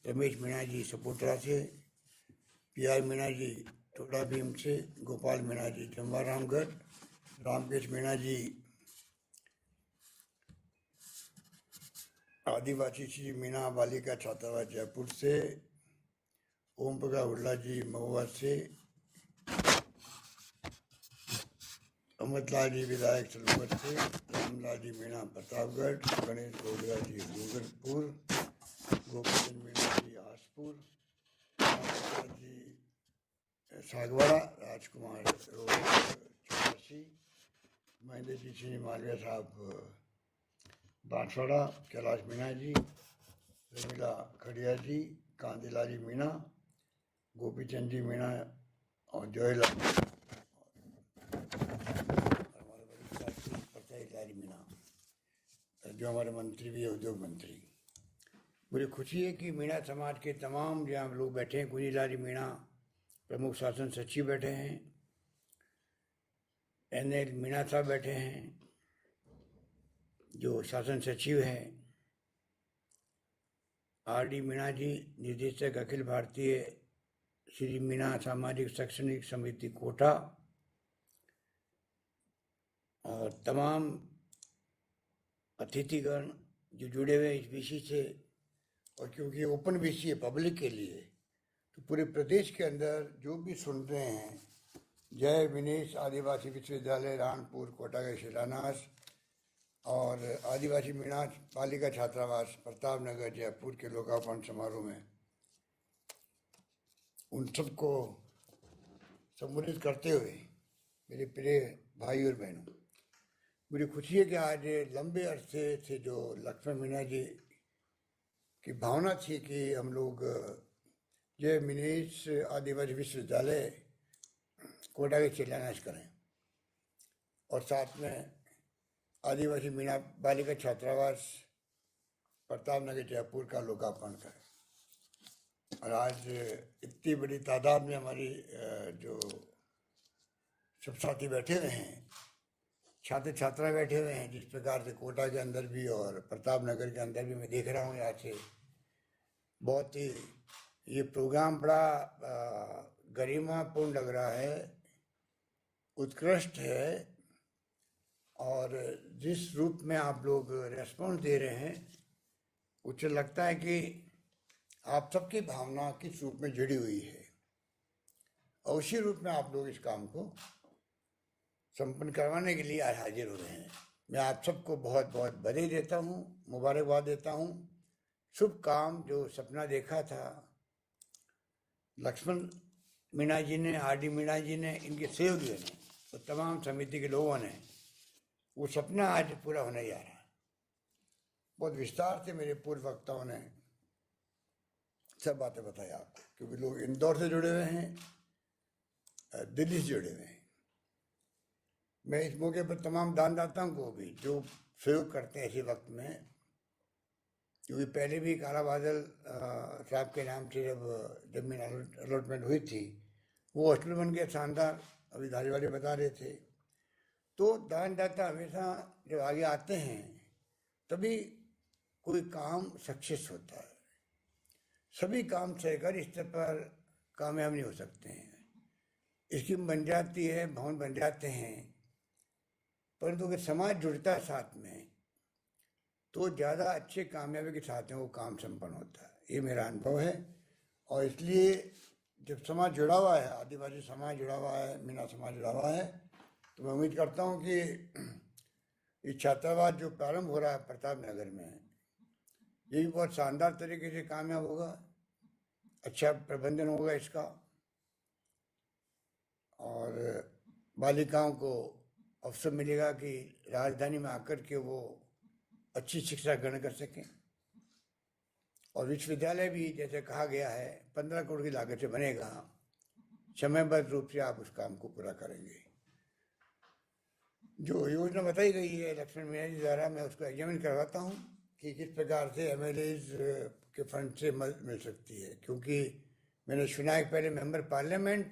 रमेश मीणा जी सपोटरा से, पी.आर. मीणा जी टोडा भीम से, गोपाल मीणा जी जमवारामगढ़, रामकेश मीणा जी आदिवासी श्री मीणा बालिका छात्रावास जयपुर से, ओम प्रकाश हुड्डा जी महुआ से, अमृतलाल जी विधायक सलूमत से, रामलाल जी मीणा प्रतापगढ़, गणेश गोडगा जी डूंगरपुर, गोपीचंद मीणा जी आसपुर, जी सागवाड़ा, राजकुमार चौरासी, महेंद्र जी सिंह मालविया साहब बांसवाड़ा, कैलाश मीणा जी, रमीला खड़िया जी, कांतिलाल मीणा, गोपीचंद जी मीणा और जयलाल मीणा, जो हमारे मंत्री भी है, उद्योग मंत्री। मुझे खुशी है कि मीणा समाज के तमाम जहाँ लोग बैठे हैं, कुंजीलाल मीणा प्रमुख शासन सचिव बैठे हैं, एन.एल. मीणा साहब बैठे हैं जो शासन सचिव हैं, आर.डी. मीणा जी निदेशक अखिल भारतीय श्री मीणा सामाजिक शैक्षणिक समिति कोटा, और तमाम अतिथिगण जो जुड़े हुए इस विषय से, और क्योंकि ओपन विषय है पब्लिक के लिए, तो पूरे प्रदेश के अंदर जो भी सुन रहे हैं, जय विनेश आदिवासी विश्वविद्यालय रानपुर कोटा का शिलान्यास और आदिवासी मीणा बालिका छात्रावास प्रतापनगर जयपुर के लोकार्पण समारोह में उन सबको संबोधित करते हुए मेरे प्रिय भाई और बहनों, मुझे खुशी है कि आज लंबे अरसे से जो लक्ष्मण मीणा जी की भावना थी कि हम लोग जय मिनेश आदिवासी विश्वविद्यालय कोटा के शिलान्यास करें और साथ में आदिवासी मीणा बालिका छात्रावास प्रतापनगर जयपुर का लोकार्पण करें। और आज इतनी बड़ी तादाद में हमारी जो सब साथी बैठे हुए हैं, छात्र छात्राएं बैठे हुए हैं, जिस प्रकार से कोटा के अंदर भी और प्रतापनगर के अंदर भी मैं देख रहा हूँ, यहाँ से बहुत ही ये प्रोग्राम बड़ा गरिमापूर्ण लग रहा है, उत्कृष्ट है, और जिस रूप में आप लोग रेस्पॉन्स दे रहे हैं, मुझे लगता है कि आप सबकी भावना किस रूप में जुड़ी हुई है, और उसी रूप में आप लोग इस काम को संपन्न करवाने के लिए आज हाजिर हो रहे हैं। मैं आप सबको बहुत बहुत बधाई देता हूँ, मुबारकबाद देता हूँ। शुभ काम जो सपना देखा था लक्ष्मण मीणा जी ने, आर.डी. मीणा जी ने, इनके सहयोगियों ने, तो तमाम समिति के लोगों ने, वो सपना आज पूरा होने जा रहा है। बहुत विस्तार से मेरे पूर्व वक्ताओं ने सब बातें बताई आपको, क्योंकि लोग इंदौर से जुड़े हुए हैं, दिल्ली से जुड़े हुए हैं। मैं इस मौके पर तमाम दानदाताओं को भी जो सहयोग करते हैं ऐसे वक्त में, क्योंकि पहले भी काला बादल साहब के नाम से जब जमीन अलॉटमेंट हुई थी, वो हॉस्टल बन गया शानदार, अभी धारीवाल बता रहे थे। तो दानदाता हमेशा जब आगे आते हैं तभी कोई काम सक्सेस होता है। सभी काम सरकारी स्तर पर कामयाब नहीं हो सकते हैं। स्कीम बन जाती है, भवन बन जाते हैं, परंतु अगर समाज जुड़ता है साथ में तो ज़्यादा अच्छे कामयाबी के साथ में वो काम संपन्न होता है। ये मेरा अनुभव है। और इसलिए जब समाज जुड़ा हुआ है, आदिवासी समाज जुड़ा हुआ है, मीणा समाज जुड़ा हुआ है, तो मैं उम्मीद करता हूँ कि ये छात्रावास जो प्रारंभ हो रहा है प्रताप नगर में, ये भी बहुत शानदार तरीके से कामयाब होगा, अच्छा प्रबंधन होगा इसका, और बालिकाओं को अवसर मिलेगा कि राजधानी में आकर के वो अच्छी शिक्षा ग्रहण कर सकें। और विश्वविद्यालय भी जैसे कहा गया है 15 करोड़ की लागत से बनेगा, समयबद्ध रूप से आप उस काम को पूरा करेंगे। जो योजना बताई गई है लक्ष्मण मीणा जी द्वारा, मैं उसको एग्जामिन करवाता हूँ कि किस प्रकार से MLAs के फंड से मदद मिल सकती है। क्योंकि मैंने सुना है पहले मेंबर पार्लियामेंट,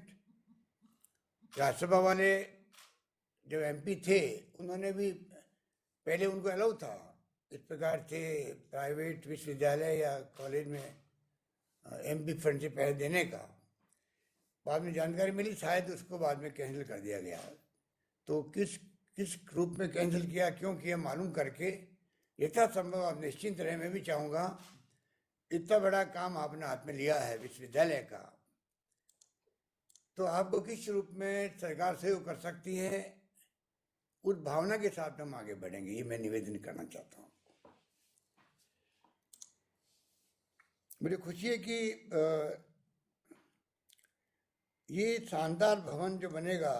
राज्यसभा वाले जो MP थे, उन्होंने भी पहले उनको अलाउ था इस प्रकार से प्राइवेट विश्वविद्यालय या कॉलेज में MP फंड से पैसे देने का। बाद में जानकारी मिली शायद उसको बाद में कैंसिल कर दिया गया। तो किस रूप में कैंसिल किया, क्यों किया, मालूम करके यथासंभव आप निश्चिंत रहे। मैं भी चाहूँगा, इतना बड़ा काम आपने हाथ में लिया है विश्वविद्यालय का, तो आपको किस रूप में सरकार सहयोग कर सकती है, उस भावना के साथ हम आगे बढ़ेंगे, ये मैं निवेदन करना चाहता हूँ। मुझे खुशी है कि ये शानदार भवन जो बनेगा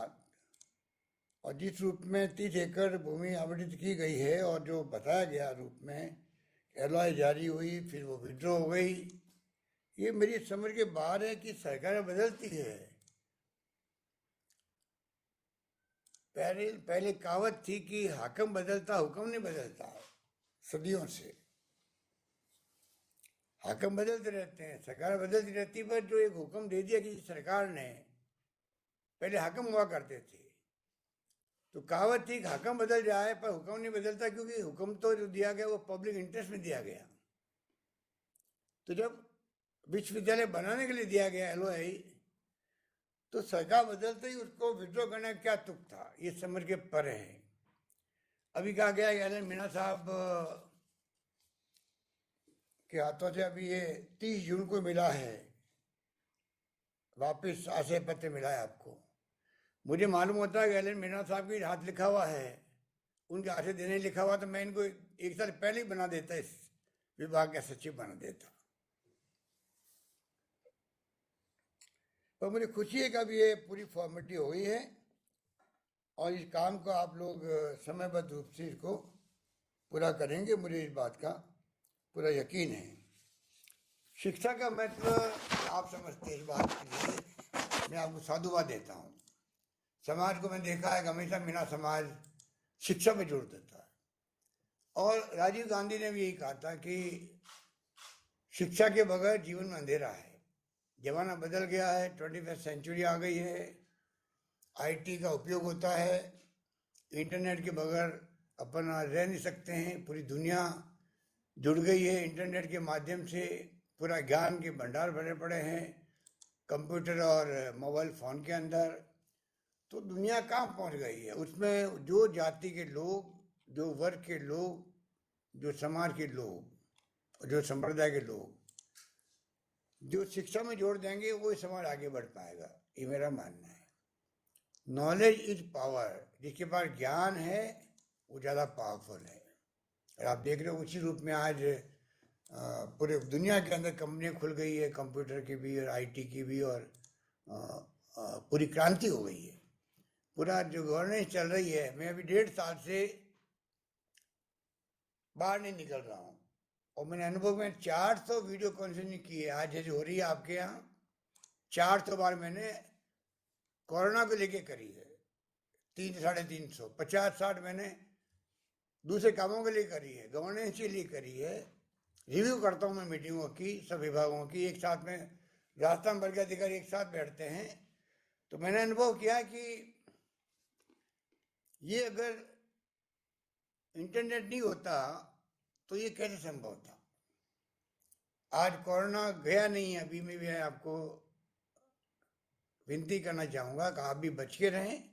और जिस रूप में 30 एकड़ भूमि आवंटित की गई है और जो बताया गया रूप में LOI जारी हुई, फिर वो विड्रॉ हो गई, ये मेरी समझ के बाहर है कि सरकार बदलती है। पहले कहावत थी कि हाकिम बदलता हुक्म नहीं बदलता, सदियों से हाकिम बदलते रहते हैं, सरकार बदलती रहती है। पर जो एक हुक्म दे दिया कि सरकार ने, पहले हाकिम हुआ करते थे, तो कहावत थी हाकिम बदल जाए पर हुक्म नहीं बदलता, क्योंकि हुक्म तो जो दिया गया वो पब्लिक इंटरेस्ट में दिया गया। तो जब विश्वविद्यालय बनाने के लिए दिया गया LOI, तो सरकार बदलते ही उसको विड्रॉ करने का क्या तुक था, ये समझ के परे है। अभी कहा गया एलन मीणा साहब के हाथों से अभी ये 30 जून को मिला है, वापस आशय पत्र मिला है आपको। मुझे मालूम होता है कि एलन मीणा साहब के हाथ लिखा हुआ है, उनके हाथ से देने लिखा हुआ, तो मैं इनको 1 साल पहले ही बना देता, इस विभाग का सचिव बना देता। पर मुझे खुशी है कि अभी ये पूरी फॉर्मेलिटी हो गई है और इस काम को आप लोग समयबद्ध रूप से इसको पूरा करेंगे, मुझे इस बात का पूरा यकीन है। शिक्षा का महत्व आप समझते हैं, इस बात के लिए मैं आपको साधुवाद देता हूँ। समाज को मैंने देखा है कि हमेशा मीणा समाज शिक्षा में जोड़ देता है, और राजीव गांधी ने भी यही कहा था कि शिक्षा के बगैर जीवन में अंधेरा है। जमाना बदल गया है, 21वीं सेंचुरी आ गई है, IT का उपयोग होता है, इंटरनेट के बगैर अपन रह नहीं सकते हैं। पूरी दुनिया जुड़ गई है इंटरनेट के माध्यम से, पूरा ज्ञान के भंडार भरे पड़े हैं कंप्यूटर और मोबाइल फ़ोन के अंदर। तो दुनिया कहाँ पहुँच गई है, उसमें जो जाति के लोग, जो वर्ग के लोग, जो समाज के लोग, जो संप्रदाय के लोग जो शिक्षा में जोड़ देंगे, वो समाज आगे बढ़ पाएगा, ये मेरा मानना है। नॉलेज इज पावर, जिसके पास ज्ञान है वो ज़्यादा पावरफुल है। और आप देख रहे हो उसी रूप में आज पूरे दुनिया के अंदर कंपनियां खुल गई है, कंप्यूटर की भी और IT की भी, और पूरी क्रांति हो गई है। पूरा जो गवर्नेंस चल रही है, मैं अभी 1.5 साल से बाहर नहीं निकल रहा हूँ, और मैंने अनुभव में 400 वीडियो कॉन्फ्रेंसिंग की है। आज जैसे हो रही है आपके यहाँ, 400 बार मैंने कोरोना को लेके करी है, 300-350, 50-60 मैंने दूसरे कामों के लिए करी है, गवर्नेंस के लिए करी है। रिव्यू करता हूँ मैं मीटिंगों की, सब विभागों की, एक साथ में राजस्थान भर के अधिकारी एक साथ बैठते हैं। तो मैंने अनुभव किया कि ये अगर इंटरनेट नहीं होता तो ये कैसे संभव था। आज कोरोना गया नहीं है, अभी मैं भी आपको विनती करना चाहूँगा कि आप भी बच के रहें।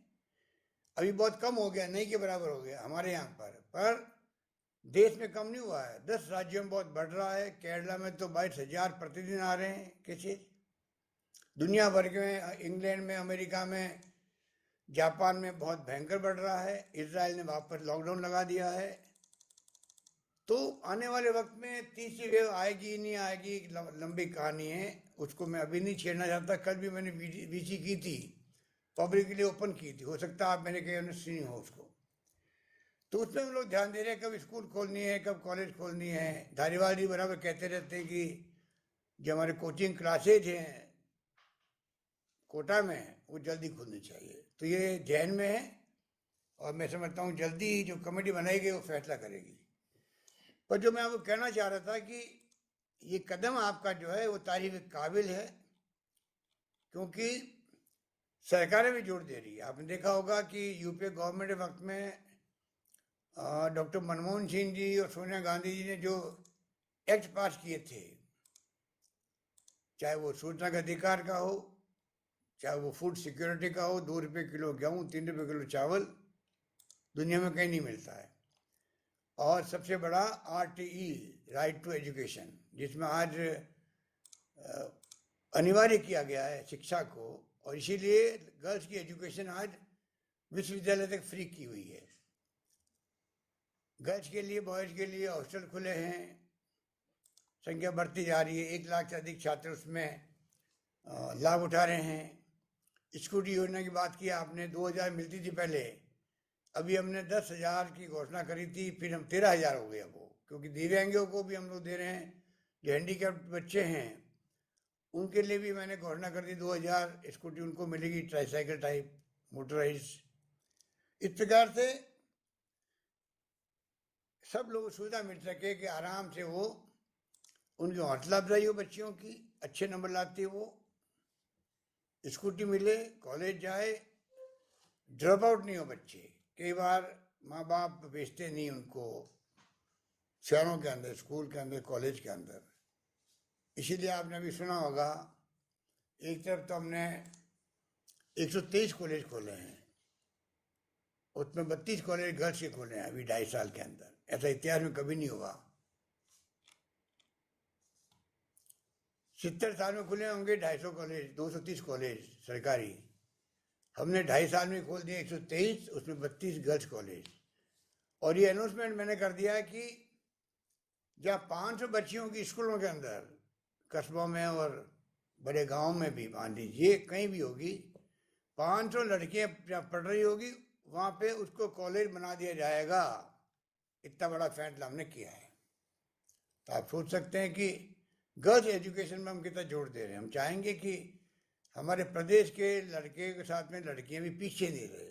अभी बहुत कम हो गया, नहीं के बराबर हो गया हमारे यहाँ पर देश में कम नहीं हुआ है। 10 राज्यों में बहुत बढ़ रहा है। केरला में तो 22,000 प्रतिदिन आ रहे हैं केसेस। दुनिया भर के, इंग्लैंड में, अमेरिका में, जापान में बहुत भयंकर बढ़ रहा है। इजराइल ने वापस लॉकडाउन लगा दिया है। तो आने वाले वक्त में तीसरी वेव आएगी नहीं आएगी, लंबी कहानी है, उसको मैं अभी नहीं छेड़ना चाहता। कल भी मैंने वीसी की थी, पब्लिक के लिए ओपन की थी, हो सकता है आप मैंने कहीं सुनी हो उसको। तो उसमें हम लोग ध्यान दे रहे हैं कब स्कूल खोलनी है, कब कॉलेज खोलनी है। धारीवाल जी बराबर कहते रहते हैं कि जो हमारे कोचिंग क्लासेज हैं कोटा में, वो जल्दी खुलनी चाहिए। तो ये जहन में है और मैं समझता हूँ जल्दी जो कमेटी बनाएगी वो फैसला करेगी। पर जो मैं आपको कहना चाह रहा था कि ये कदम आपका जो है वो तारीफ काबिल है, क्योंकि सरकारें भी जोर दे रही है। आपने देखा होगा कि यूपीए गवर्नमेंट के वक्त में डॉक्टर मनमोहन सिंह जी और सोनिया गांधी जी ने जो एक्ट पास किए थे, चाहे वो सूचना का अधिकार का हो, चाहे वो फूड सिक्योरिटी का हो, 2 रुपये किलो गेहूँ, 3 रुपये किलो चावल, दुनिया में कहीं नहीं मिलता है। और सबसे बड़ा RTE, राइट टू एजुकेशन, जिसमें आज अनिवार्य किया गया है शिक्षा को, और इसीलिए गर्ल्स की एजुकेशन आज विश्वविद्यालय तक फ्री की हुई है। गर्ल्स के लिए, बॉयज़ के लिए हॉस्टल खुले हैं, संख्या बढ़ती जा रही है। 1 लाख से अधिक छात्र उसमें लाभ उठा रहे हैं। स्कूटी योजना की बात की आपने, 2,000 मिलती थी पहले, अभी हमने 10,000 की घोषणा करी थी, फिर हम 13,000 हो गया वो, क्योंकि दिव्यांगों को भी हम लोग दे रहे हैं। जो हैंडीकैप्ड बच्चे हैं उनके लिए भी मैंने घोषणा कर दी, 2,000 स्कूटी उनको मिलेगी, ट्राईसाइकिल टाइप, मोटराइज। इस प्रकार से सब लोगों को सुविधा मिल सके कि आराम से वो, उनकी हौसला अफजाई हो, बच्चियों की अच्छे नंबर लाती है वो, स्कूटी मिले, कॉलेज जाए, ड्रॉप आउट नहीं हो बच्चे। कई बार माँ बाप भेजते नहीं उनको शहरों के अंदर, स्कूल के अंदर, कॉलेज के अंदर। इसीलिए आपने अभी सुना होगा, एक तरफ तो हमने 123 कॉलेज खोले हैं, उसमें 32 कॉलेज गर्ल्स के खोले हैं अभी 2.5 साल के अंदर। ऐसा इतिहास में कभी नहीं हुआ। 70 साल में खुले होंगे 250 कॉलेज, 230 कॉलेज सरकारी। हमने 2.5 साल में खोल दिए 123, उसमें 32 गर्ल्स कॉलेज। और ये अनाउंसमेंट मैंने कर दिया है कि जहाँ 500 बच्चियों की स्कूलों के अंदर, कस्बों में और बड़े गांव में भी, मान लीजिए कहीं भी होगी, 500 लड़कियाँ पढ़ रही होगी, वहाँ पे उसको कॉलेज बना दिया जाएगा। इतना बड़ा फैसला हमने किया है। तो आप सोच सकते हैं कि गर्ल्स एजुकेशन में हम कितना जोर दे रहे हैं। हम चाहेंगे कि हमारे प्रदेश के लड़के के साथ में लड़कियां भी पीछे नहीं रहे।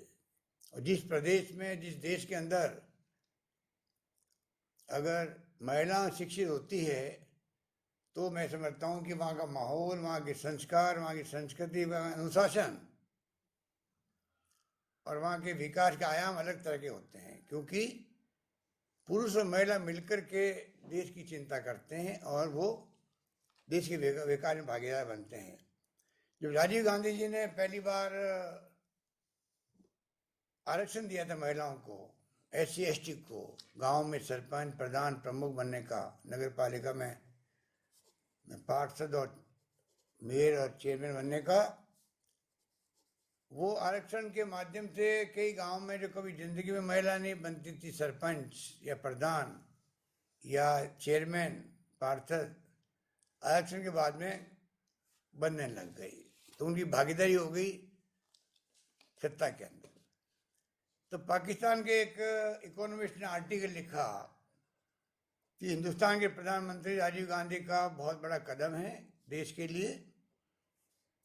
और जिस प्रदेश में, जिस देश के अंदर अगर महिला शिक्षित होती है तो मैं समझता हूँ कि वहाँ का माहौल, वहाँ के संस्कार, वहाँ की संस्कृति, वहाँ अनुशासन और वहाँ के विकास के आयाम अलग तरह के होते हैं। क्योंकि पुरुष और महिला मिलकर के देश की चिंता करते हैं और वो देश के विकास में भागीदार बनते हैं। जब राजीव गांधी जी ने पहली बार आरक्षण दिया था महिलाओं को, SC ST को, गांव में सरपंच, प्रधान, प्रमुख बनने का, नगर पालिका में पार्षद और मेयर और चेयरमैन बनने का, वो आरक्षण के माध्यम से कई गांव में जो कभी जिंदगी में महिला नहीं बनती थी, सरपंच या प्रधान या चेयरमैन, पार्षद, आरक्षण के बाद में बनने लग गई। तो उनकी भागीदारी हो गई सत्ता के अंदर। तो पाकिस्तान के एक इकोनॉमिस्ट ने आर्टिकल लिखा कि हिंदुस्तान के प्रधानमंत्री राजीव गांधी का बहुत बड़ा कदम है देश के लिए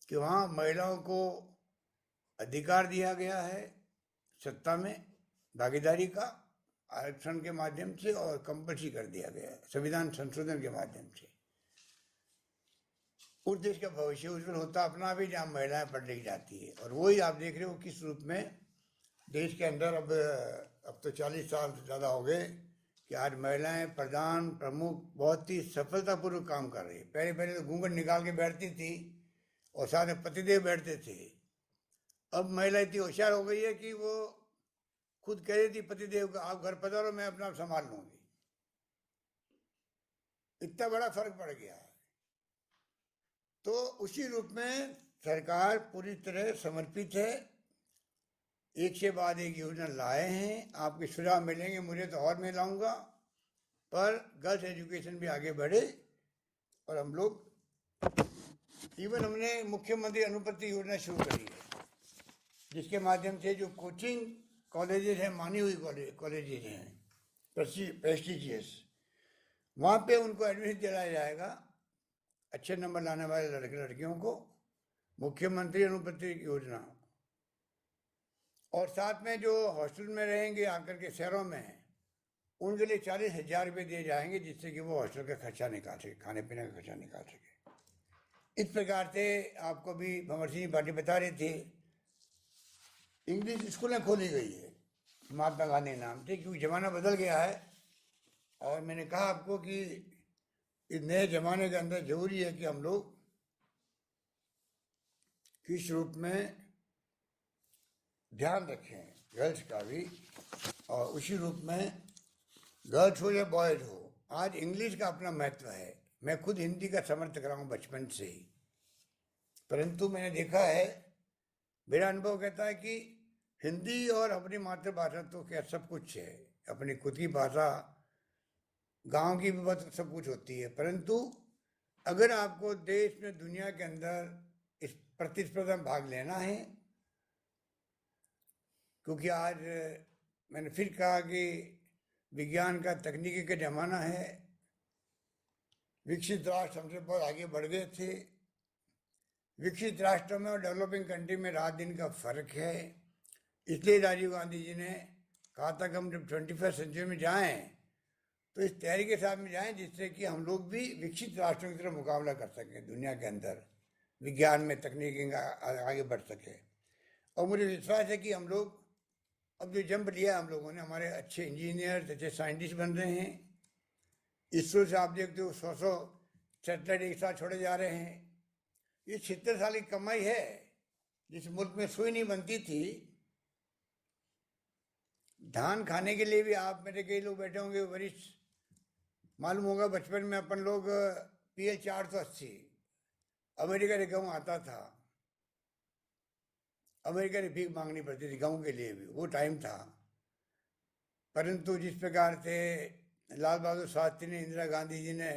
कि वहाँ महिलाओं को अधिकार दिया गया है सत्ता में भागीदारी का आरक्षण के माध्यम से, और कंपल्सरी कर दिया गया है संविधान संशोधन के माध्यम से। उस देश का भविष्य उज्जवल होता अपना भी जहाँ महिलाएं पढ़ लिख जाती है। और वही आप देख रहे हो किस रूप में देश के अंदर अब तो 40 साल से ज़्यादा हो गए कि आज महिलाएं प्रधान प्रमुख बहुत ही सफलतापूर्वक काम कर रही है। पहले पहले तो घूंघट निकाल के बैठती थी और साथ में पतिदेव बैठते थे। अब महिला इतनी होशियार हो गई है कि वो खुद कह रही थी पतिदेव को, आप घर पधारो, मैं अपना आप संभाल लूंगी। इतना बड़ा फर्क पड़ गया है। तो उसी रूप में सरकार पूरी तरह समर्पित है, एक से बाद एक योजना लाए हैं। आपके सुझाव मिलेंगे मुझे तो और मैं लाऊंगा, पर गर्ल्स एजुकेशन भी आगे बढ़े। और हम लोग इवन हमने मुख्यमंत्री अनुपति योजना शुरू करी है, जिसके माध्यम से जो कोचिंग कॉलेजेस हैं, मानी हुई कॉलेजेस हैं प्रेस्टिजियस, वहाँ पे उनको एडमिशन दिलाया जाएगा अच्छे नंबर लाने वाले लड़के लड़कियों को, मुख्यमंत्री अनुपति योजना। और साथ में जो हॉस्टल में रहेंगे आकर के शहरों में, उनके लिए 40,000 रुपये दिए जाएंगे, जिससे कि वो हॉस्टल का खर्चा निकाल सके, खाने पीने का खर्चा निकाल सके। इस प्रकार से आपको भी भंवर सिंह पाटिल बता रहे थे, इंग्लिश स्कूलें खोली गई है महात्मा गांधी नाम से, क्योंकि ज़माना बदल गया है। और मैंने कहा आपको कि इस नए ज़माने के अंदर जरूरी है कि हम लोग किस रूप में ध्यान रखें गर्ल्स का भी, और उसी रूप में गर्ल्स हो या बॉयज हो, आज इंग्लिश का अपना महत्व है। मैं खुद हिंदी का समर्थक रहा हूँ बचपन से ही, परंतु मैंने देखा है, मेरा अनुभव कहता है कि हिंदी और अपनी मातृभाषा तो क्या सब कुछ है, अपनी खुद की भाषा, गांव की भी बात सब कुछ होती है, परंतु अगर आपको देश में दुनिया के अंदर इस प्रतिस्पर्धा में भाग लेना है, क्योंकि आज मैंने फिर कहा कि विज्ञान का तकनीकी का ज़माना है, विकसित राष्ट्र हमसे बहुत आगे बढ़ गए थे। विकसित राष्ट्रों में और डेवलपिंग कंट्री में रात दिन का फर्क है। इसलिए राजीव गांधी जी ने कहा था कि हम जब 21st सेंचुरी में जाएं तो इस तैयारी के साथ में जाएं, जिससे कि हम लोग भी विकसित राष्ट्रों की तरफ मुकाबला कर सकें, दुनिया के अंदर विज्ञान में तकनीकी आगे बढ़ सके। और मुझे विश्वास है कि हम लोग अब जो जंप लिया हम लोगों ने, हमारे अच्छे इंजीनियर, अच्छे साइंटिस्ट बन रहे हैं। इसरो से आप देखते हो 100 सैटेलाइट एक साथ छोड़े जा रहे हैं। ये 76 साल की कमाई है। जिस मुल्क में सुई नहीं बनती थी, धान खाने के लिए भी, आप मेरे कई लोग बैठे होंगे वरिष्ठ, मालूम होगा बचपन में अपन लोग PL 480 अमेरिका से गेहूँ आता था, अमेरिका से भीख मांगनी पड़ती थी गेहूँ के लिए भी, वो टाइम था। परंतु जिस प्रकार से लाल बहादुर शास्त्री ने, इंदिरा गांधी जी ने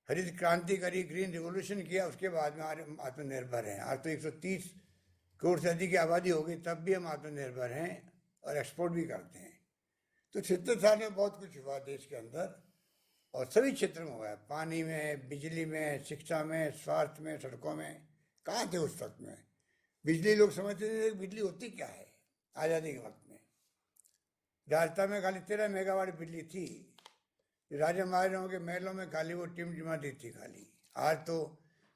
हरित क्रांति करी, ग्रीन रिवोल्यूशन किया, उसके बाद में आज आत्मनिर्भर हैं। आज तो 130 करोड़ से अधिक की आबादी हो गई, तब भी हम आत्मनिर्भर हैं और एक्सपोर्ट भी करते हैं। तो 76 साल में बहुत कुछ हुआ देश के अंदर, और सभी क्षेत्र में हुआ है, पानी में, बिजली में, शिक्षा में, स्वास्थ्य में, सड़कों में। कहाँ थे उस वक्त में? बिजली लोग समझते थे कि बिजली होती क्या है। आज़ादी के वक्त में राजस्थान में खाली 13 मेगावाट बिजली थी। राजा महाराजाओं के महलों में खाली वो टिमटिमाती थी खाली। आज तो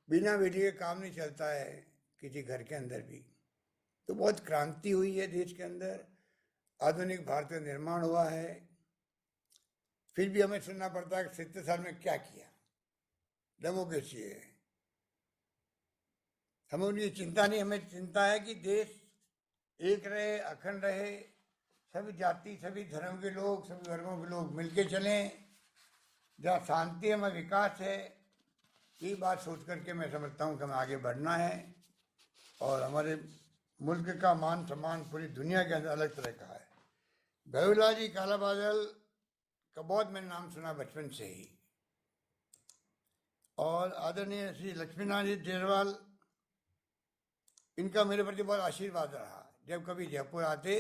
बिना बिजली के काम नहीं चलता है किसी घर के अंदर भी। तो बहुत क्रांति हुई है देश के अंदर, आधुनिक भारत का निर्माण हुआ है। फिर भी हमें सुनना पड़ता है कि 70 साल में क्या किया। डेमोक्रेसी है, हमें उनकी चिंता नहीं, हमें चिंता है कि देश एक रहे, अखंड रहे, सभी जाति, सभी धर्म के लोग, सभी वर्गों के लोग मिलके चलें, जहाँ शांति है वहाँ विकास है। ये बात सोच करके मैं समझता हूँ कि हमें आगे बढ़ना है, और हमारे मुल्क का मान सम्मान पूरी दुनिया के अंदर अलग तरह का है। गहुला जी, काला बादल का बहुत मैंने नाम सुना बचपन से ही, और आदरणीय श्री लक्ष्मीनारायण जी ढेरवाल, इनका मेरे प्रति बहुत आशीर्वाद रहा। जब कभी जयपुर आते,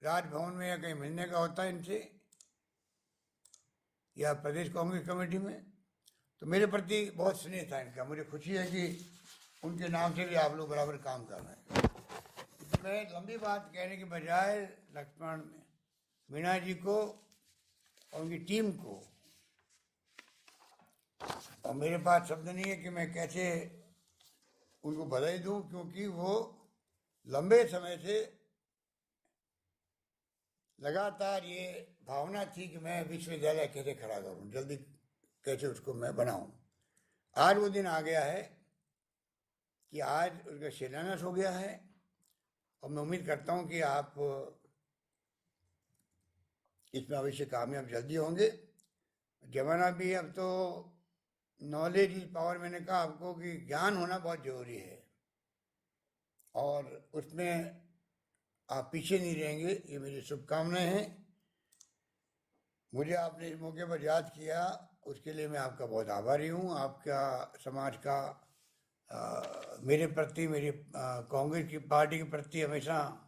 राजभवन में या कहीं मिलने का होता इनसे, या प्रदेश कांग्रेस कमेटी में, तो मेरे प्रति बहुत स्नेह था इनका। मुझे खुशी है कि उनके नाम से भी आप लोग बराबर काम कर रहे हैं। मैं लंबी बात कहने के बजाय लक्ष्मण मीणा जी को और उनकी टीम को, और मेरे पास शब्द नहीं है कि मैं कैसे उनको बधाई दूं, क्योंकि वो लंबे समय से लगातार ये भावना थी कि मैं विश्वविद्यालय कैसे खड़ा करूं, जल्दी कैसे उसको मैं बनाऊं। आज वो दिन आ गया है कि आज उसका शिलान्यास हो गया है, और मैं उम्मीद करता हूं कि आप इसमें अवश्य कामयाब जल्दी होंगे। जमाना भी अब तो नॉलेज इज पावर, मैंने कहा आपको कि ज्ञान होना बहुत जरूरी है, और उसमें आप पीछे नहीं रहेंगे, ये मेरी शुभकामनाएं हैं। मुझे आपने इस मौके पर याद किया, उसके लिए मैं आपका बहुत आभारी हूँ। आपका समाज का मेरे प्रति, मेरी कांग्रेस की पार्टी के प्रति हमेशा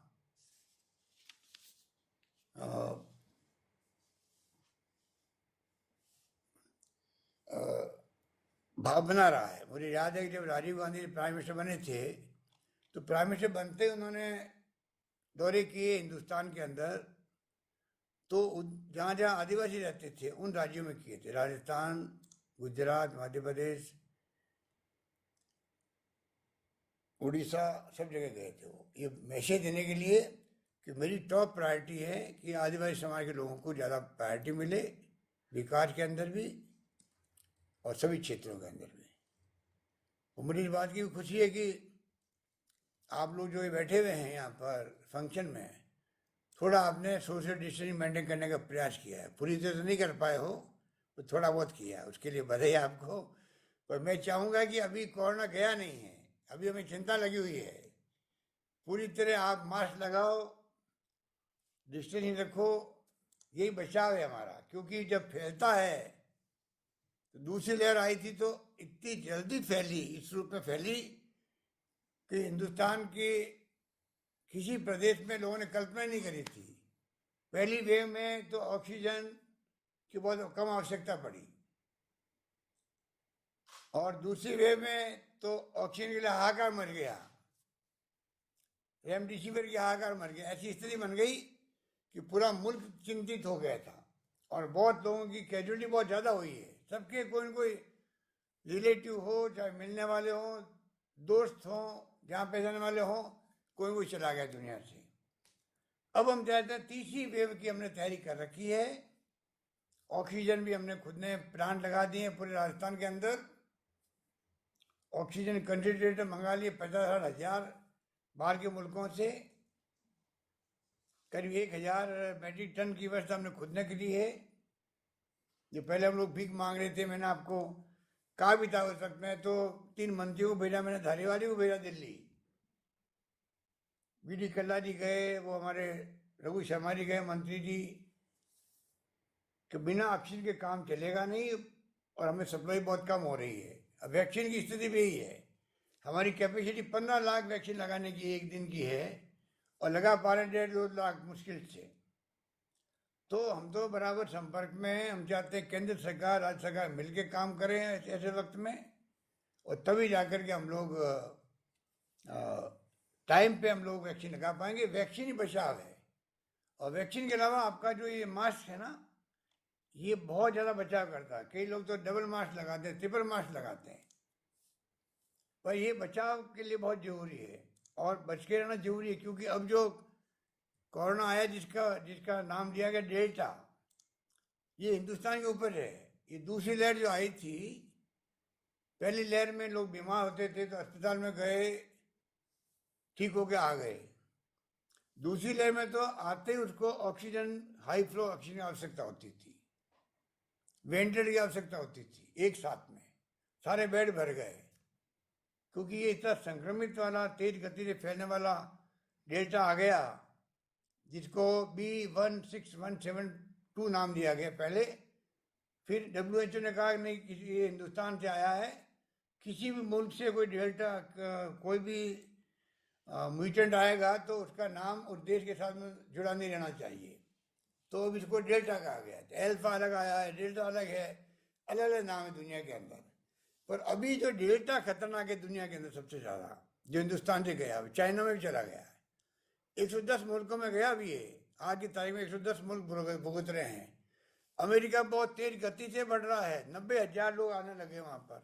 भाव बना रहा है। मुझे याद है कि जब राजीव गांधी प्राइम मिनिस्टर बने थे, तो प्राइम मिनिस्टर बनते उन्होंने दौरे किए हिंदुस्तान के अंदर, तो जहाँ जहाँ आदिवासी रहते थे उन राज्यों में किए थे, राजस्थान, गुजरात, मध्य प्रदेश, उड़ीसा, सब जगह गए थे वो, ये मैसेज देने के लिए कि मेरी टॉप प्रायोरिटी है कि आदिवासी समाज के लोगों को ज़्यादा प्रायोरिटी मिले, विकास के अंदर भी और सभी क्षेत्रों के अंदर भी। और मुझे इस बात की भी खुशी है कि आप लोग जो बैठे हुए हैं यहाँ पर फंक्शन में, थोड़ा आपने सोशल डिस्टेंसिंग मेंटेन करने का प्रयास किया है। पूरी तरह से नहीं कर पाए हो, तो थोड़ा बहुत किया है, उसके लिए बधाई आपको। पर मैं चाहूँगा कि अभी कोरोना गया नहीं है, अभी हमें चिंता लगी हुई है। पूरी तरह आप मास्क लगाओ, डिस्टेंसिंग रखो, यही बचाव है हमारा। क्योंकि जब फैलता है, तो दूसरी लहर आई थी तो इतनी जल्दी फैली, इस रूप में फैली कि हिंदुस्तान के किसी प्रदेश में लोगों ने कल्पना नहीं करी थी। पहली वेव में तो ऑक्सीजन की बहुत कम आवश्यकता पड़ी, और दूसरी वेव में तो ऑक्सीजन के लिए हाहाकार मर गया, रेमडेसिविर की हाहाकार मर गया। ऐसी स्थिति बन गई कि पूरा मुल्क चिंतित हो गया था, और बहुत लोगों की कैजुअलिटी बहुत ज़्यादा हुई है। सबके कोई न कोई रिलेटिव हो, चाहे मिलने वाले हों, दोस्त हों, जहाँ पहचाने वाले हों, कोई कोई चला गया दुनिया से। अब हम चाहते हैं, तीसरी वेव की हमने तैयारी कर रखी है। ऑक्सीजन भी हमने खुद ने प्लांट लगा दिए हैं पूरे राजस्थान के अंदर। ऑक्सीजन कंसंट्रेटर मंगा लिए 50,000 बाहर के मुल्कों से। करीब 1,000 मेट्रिक टन की व्यवस्था हमने खुद ने की है। जो पहले हम लोग भीख मांग रहे थे, मैंने आपको कहा भी था उस वक्त में, तो 3 मंत्रियों को भेजा मैंने, धारीवाली को भेजा दिल्ली, वीडी कल्ला जी गए, वो हमारे रघु शर्मा जी गए, मंत्री जी, कि बिना ऑक्सीजन के काम चलेगा नहीं, और हमें सप्लाई बहुत कम हो रही है। अब वैक्सीन की स्थिति भी यही है। हमारी कैपेसिटी 15 लाख वैक्सीन लगाने की एक दिन की है, और लगा पा रहे 1.5-2 लाख मुश्किल से। तो हम तो बराबर संपर्क में हैं। हम चाहते हैं केंद्र सरकार, राज्य सरकार मिलकर काम करें ऐसे वक्त में, और तभी जाकर के हम लोग टाइम पे हम लोग वैक्सीन लगा पाएंगे। वैक्सीन ही बचाव है। और वैक्सीन के अलावा आपका जो ये मास्क है ना, ये बहुत ज़्यादा बचाव करता है। कई लोग तो डबल मास्क लगाते हैं, ट्रिपल मास्क लगाते हैं, पर ये बचाव के लिए बहुत ज़रूरी है, और बच के रहना जरूरी है। क्योंकि अब जो कोरोना आया, जिसका नाम दिया गया डेल्टा, ये हिंदुस्तान के ऊपर है। ये दूसरी लहर जो आई थी, पहली लहर में लोग बीमार होते थे तो अस्पताल में गए, ठीक होके आ गए। दूसरी लहर में तो आते ही उसको ऑक्सीजन, हाई फ्लो ऑक्सीजन की आवश्यकता होती थी, वेंटिलेटर की आवश्यकता होती थी। एक साथ में सारे बेड भर गए, क्योंकि ये इतना संक्रमित वाला, तेज गति से फैलने वाला डेल्टा आ गया, जिसको B16172 नाम दिया गया पहले। फिर WHO ने कहा नहीं, ये हिंदुस्तान से आया है, किसी भी मुल्क से कोई डेल्टा, कोई भी म्यूटेंट आएगा तो उसका नाम उस देश के साथ में जुड़ा नहीं रहना चाहिए। तो अब इसको डेल्टा कहा गया है। अल्फा अलग आया है, डेल्टा अलग है, अलग अलग नाम है दुनिया के अंदर। पर अभी जो डेल्टा खतरनाक है दुनिया के अंदर सबसे ज़्यादा, जो हिंदुस्तान से गया, अभी चाइना में भी चला गया है, 110 मुल्कों में गया भी है। आज की तारीख में 110 मुल्क भुगत रहे हैं। अमेरिका बहुत तेज गति से बढ़ रहा है, 90,000 लोग आने लगे वहां पर।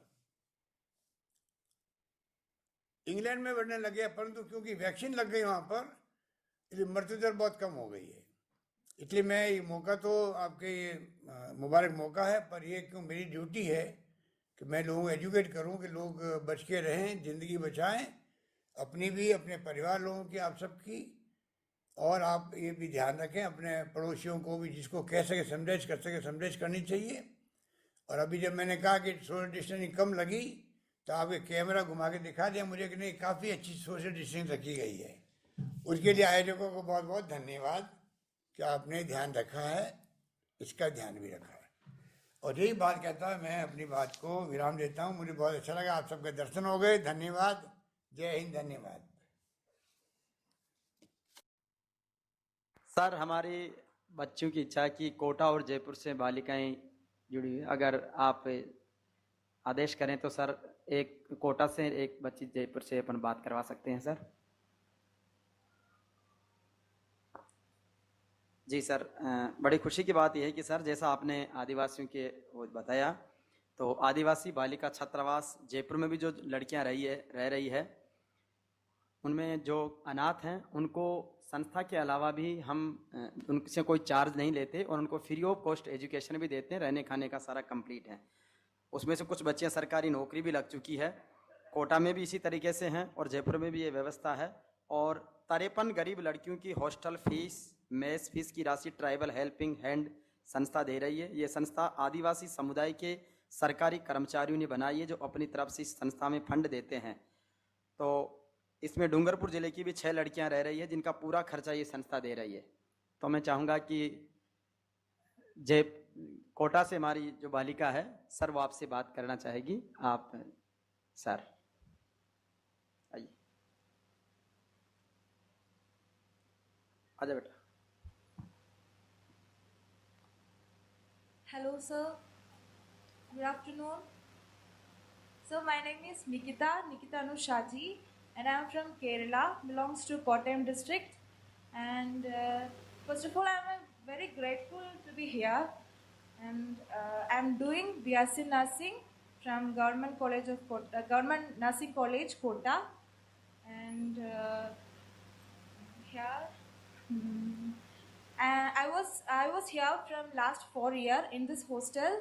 इंग्लैंड में बढ़ने लगे, परंतु क्योंकि वैक्सीन लग गई वहां पर, इसलिए मृत्यु दर बहुत कम हो गई है। इसलिए मैं ये मौका तो आपके ये मुबारक मौका है, पर ये क्यों मेरी ड्यूटी है कि मैं लोगों को एजुकेट करूं कि लोग बच के रहें, ज़िंदगी बचाएं, अपनी भी, अपने परिवार लोगों की, आप सबकी। और आप ये भी ध्यान रखें अपने पड़ोसियों को भी, जिसको कह सके समझाइश कर सके समझाइश करनी चाहिए। और अभी जब मैंने कहा कि सोशल डिस्टेंसिंग कम लगी, तो आपके कैमरा घुमा के दिखा दिया मुझे कि नहीं, काफ़ी अच्छी सोशल डिस्टेंसिंग रखी गई है। उसके लिए आयोजकों को बहुत बहुत धन्यवाद कि आपने ध्यान रखा है, इसका ध्यान भी रखा है। और यही बात कहता है, मैं अपनी बात को विराम देता हूँ। मुझे बहुत अच्छा लगा, आप सबके दर्शन हो गए। धन्यवाद। जय हिंद। धन्यवाद। सर, हमारे बच्चों की इच्छा है कि कोटा और जयपुर से बालिकाएं जुड़ी हुई, अगर आप आदेश करें तो सर एक कोटा से, एक बच्ची जयपुर से अपन बात करवा सकते हैं सर। जी सर, बड़ी खुशी की बात यह है कि सर जैसा आपने आदिवासियों के वो बताया, तो आदिवासी बालिका छात्रावास जयपुर में भी जो लड़कियां रह रही है, उनमें जो अनाथ हैं उनको संस्था के अलावा भी हम उनसे कोई चार्ज नहीं लेते और उनको फ्री ऑफ कॉस्ट एजुकेशन भी देते हैं, रहने खाने का सारा कंप्लीट है। उसमें से कुछ बच्चियां सरकारी नौकरी भी लग चुकी है। कोटा में भी इसी तरीके से हैं और जयपुर में भी ये व्यवस्था है। और 53 गरीब लड़कियों की हॉस्टल फीस, मेस फीस की राशि ट्राइबल हेल्पिंग हैंड संस्था दे रही है। ये संस्था आदिवासी समुदाय के सरकारी कर्मचारियों ने बनाई है, जो अपनी तरफ से इस संस्था में फंड देते हैं। तो इसमें डूंगरपुर ज़िले की भी 6 लड़कियां रह रही है, जिनका पूरा खर्चा ये संस्था दे रही है। तो मैं चाहूँगा कि कोटा से हमारी जो बालिका है सर, वो आपसे बात करना चाहेगी। आप सर आइए, आजा बेटा। Hello sir, good afternoon. So my name is Nikita Anushaji, and I am from Kerala, belongs to Kottayam district. And first of all, I am very grateful to be here. And I am doing BSc Nursing from Government Nursing College, Kota. And here, I was here from last 4 years in this hostel,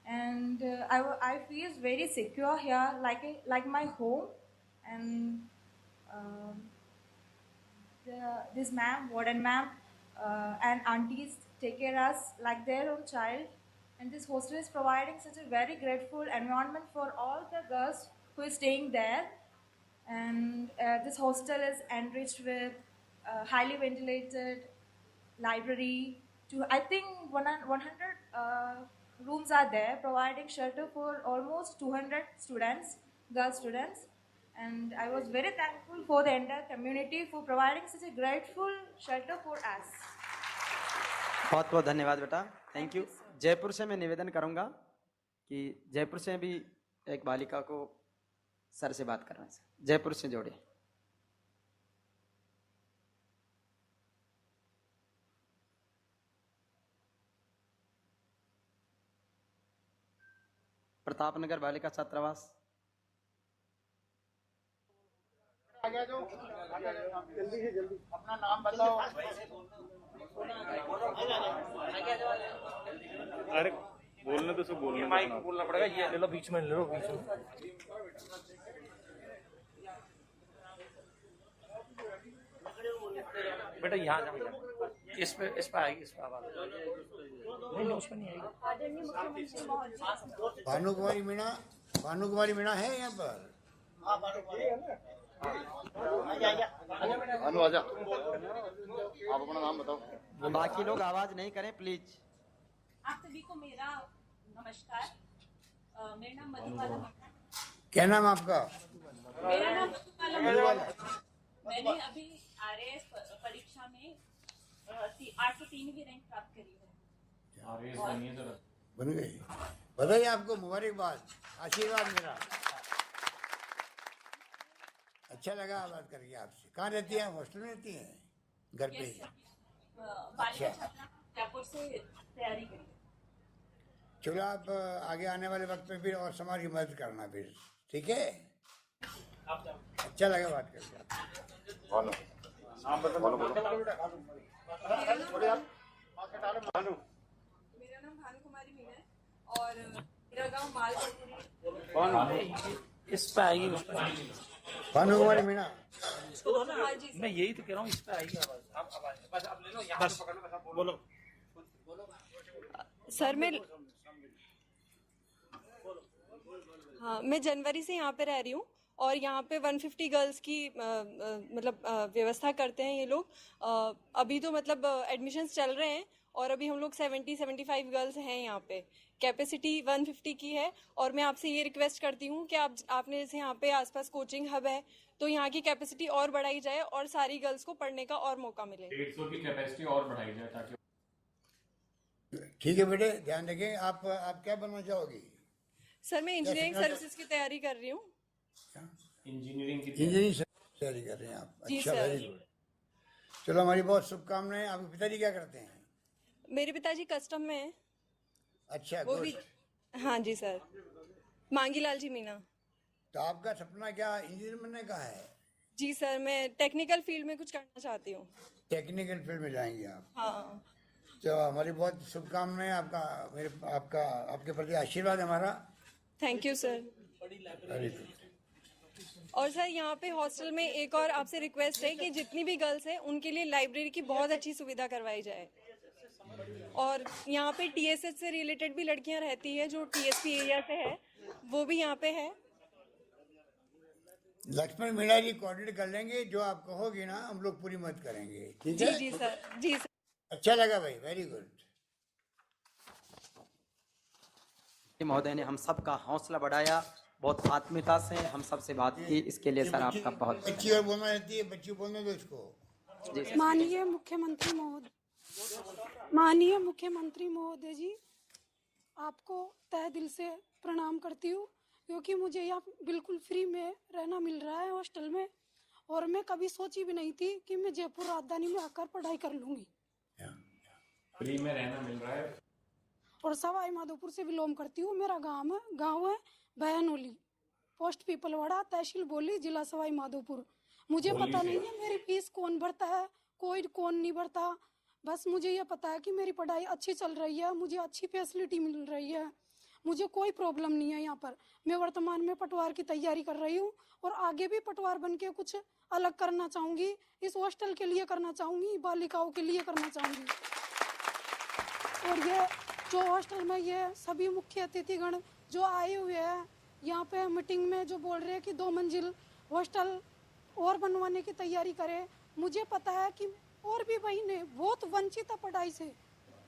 and I feel very secure here, like my home. And this ma'am, warden ma'am, and aunties take care of us like their own child. And this hostel is providing such a very grateful environment for all the girls who is staying there. And this hostel is enriched with highly ventilated library. I think 100 rooms are there, providing shelter for almost 200 students, girl students. And I was very thankful for the entire community for providing such a grateful shelter for us. बहुत बहुत धन्यवाद बेटा, thank you. Jaipur से मैं निवेदन करूंगा कि जयपुर से भी एक बालिका को सर से बात करना है। जयपुर से जोड़े। प्रतापनगर बालिका छात्रावास। जल्दी से जल्दी अपना नाम बताओ। अरे बोलने तो सब बोलने, माइक बोलना पड़ेगा। ये ले लो, बीच में ले लो, बीच में। बेटा यहाँ जाओ, इस पे आएगी, इस पे आवाज नहीं, उस पे नहीं आएगी। भानु कुमारी मीणा है यहाँ पर। भानु आजा, आप अपना नाम बताओ। बाकी लोग आवाज नहीं करें प्लीज। आप सभी को मेरा नमस्कार। मेरा नाम मधुबाला। क्या नाम आपका? मेरा नाम मधुबाला। मैंने अभी RAS परीक्षा में 803वीं रैंक प्राप्त करी है। बन गई। बधाई आपको, मुबारकबाद, आशीर्वाद मेरा। अच्छा लगा बात करके आपसे। कहाँ रहती हैं? हॉस्टल में रहती हैं? घर पे ही? बालिका छात्रा जयपुर से तैयारी करी। चलो आप आगे आने वाले वक्त में फिर और समाज की मदद करना फिर, ठीक है? अच्छा लगा बात करके। मेरा नाम भानु कुमारी मीना है और मेरा गांव मालपुरी। इस पे आएगी, उस पे आएगी। भानु कुमारी मीणा, हाँ जी मैं यही तो कह रहा हूँ, इस पे आएगी आवाज। बस आप ले लो, यहाँ पे पकड़ लो, बस बोलो। सर मैं जनवरी से यहाँ पे रह रही हूँ और यहाँ पे 150 गर्ल्स की मतलब व्यवस्था करते हैं ये लोग। अभी तो मतलब एडमिशन्स चल रहे हैं और अभी हम लोग 70-75 गर्ल्स हैं यहाँ पे। कैपेसिटी 150 की है और मैं आपसे ये रिक्वेस्ट करती हूँ कि आपने जैसे यहाँ पे आसपास कोचिंग हब है तो यहाँ की कैपेसिटी और बढ़ाई जाए और सारी गर्ल्स को पढ़ने का और मौका मिले। 150 की कैपेसिटी और बढ़ाई जाए ताकि। ठीक है बेटे, ध्यान रखें। आप क्या बनना चाहोगी? सर मैं इंजीनियरिंग सर्विसेज की तैयारी कर रही हूँ। इंजीनियरिंग तैयारी कर रहे हैं आप? अच्छा, वेरी गुड। चलो, हमारी बहुत शुभकामनाएं। आपके पिताजी क्या करते हैं? मेरे पिताजी कस्टम में हैं। अच्छा, वो भी। हाँ जी सर, मांगीलाल जी मीना। तो आपका सपना क्या इंजीनियर बनने का है? जी सर, मैं टेक्निकल फील्ड में कुछ करना चाहती हूँ। टेक्निकल फील्ड में जाएंगे आप? हाँ। तो हमारी बहुत शुभकामनाएं। आपके प्रति आशीर्वाद हमारा। Thank you sir. Very good. और सर यहाँ पे हॉस्टल में एक और आपसे रिक्वेस्ट है कि जितनी भी गर्ल्स हैं उनके लिए लाइब्रेरी की बहुत अच्छी सुविधा करवाई जाए। और यहाँ पे टीएसएच से रिलेटेड भी लड़कियां रहती है जो टीएसपी एरिया से है, वो भी यहाँ पे है। लक्ष्मण मीणा जी कोऑर्डिनेट कर लेंगे, जो आप कहोगे ना हम लोग पूरी मदद करेंगे, ठीक है? जी सर, जी सर। अच्छा लगा भाई, वेरी गुड। महोदय ने हम सबका हौसला बढ़ाया, बहुत आत्मीयता से हम सबसे बात की, इसके लिए सर आपका बहुत। बच्ची और बोलना रहती है, बच्ची बोलने दो इसको। माननीय मुख्यमंत्री महोदय जी, आपको तहे दिल से प्रणाम करती हूँ क्योंकि मुझे यहाँ बिल्कुल फ्री में रहना मिल रहा है हॉस्टल में और मैं कभी सोची भी नहीं थी कि मैं जयपुर राजधानी में आकर पढ़ाई कर लूंगी। फ्री में रहना मिल रहा है। और सवाई माधोपुर से बिलोंग करती हूँ। मेरा गांव है बहनोली, पोस्ट पीपलवाड़ा, तहसील बोली, जिला सवाई माधोपुर। मुझे पता नहीं है मेरी फीस कौन भरता है, कौन नहीं भरता। बस मुझे ये पता है कि मेरी पढ़ाई अच्छी चल रही है, मुझे अच्छी फैसिलिटी मिल रही है, मुझे कोई प्रॉब्लम नहीं है यहाँ पर। मैं वर्तमान में पटवार की तैयारी कर रही हूँ और आगे भी पटवार बन के कुछ अलग करना चाहूँगी। इस हॉस्टल के लिए करना चाहूँगी, बालिकाओं के लिए करना चाहूँगी। और ये जो हॉस्टल में ये सभी मुख्य अतिथिगण जो आए हुए हैं यहाँ पे मीटिंग में जो बोल रहे हैं कि 2 मंजिल हॉस्टल और बनवाने की तैयारी करें, मुझे पता है कि और भी बहनें बहुत वंचित है पढ़ाई से,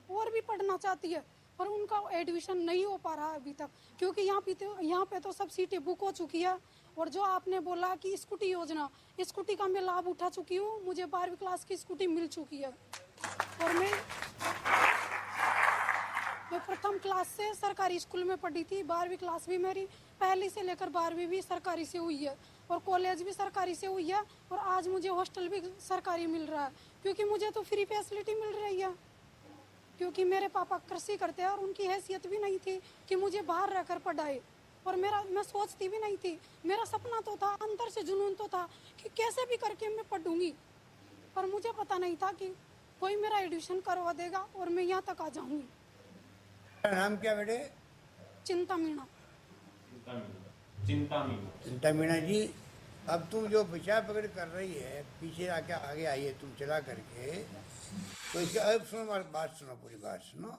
और भी पढ़ना चाहती है पर उनका एडमिशन नहीं हो पा रहा है अभी तक, क्योंकि यहाँ पे तो सब सीटें बुक हो चुकी है। और जो आपने बोला कि स्कूटी योजना, स्कूटी का मैं लाभ उठा चुकी हूँ, मुझे 12वीं क्लास की स्कूटी मिल चुकी है। और मैं प्रथम क्लास से सरकारी स्कूल में पढ़ी थी, 12वीं क्लास भी मेरी पहली से लेकर 12वीं भी सरकारी से हुई है और कॉलेज भी सरकारी से हुई है। और आज मुझे हॉस्टल भी सरकारी मिल रहा है क्योंकि मुझे तो फ्री फैसिलिटी मिल रही है, क्योंकि मेरे पापा कृषि करते हैं और उनकी हैसियत भी नहीं थी कि मुझे बाहर रहकर पढ़ाए। और मैं सोचती भी नहीं थी, मेरा सपना तो था, अंदर से जुनून तो था कि कैसे भी करके मैं पढ़ूंगी, पर मुझे पता नहीं था कि कोई मेरा एडमिशन करवा देगा और मैं यहाँ तक आ जाऊंगी। नाम क्या बेटे? चिंता मीणा। चिंता मीणा जी, अब तुम जो विचार पकड़ कर रही है, पीछे आगे आई है तुम चला करके, तो इसके अब सुनो, बात सुनो, पूरी बात सुनो।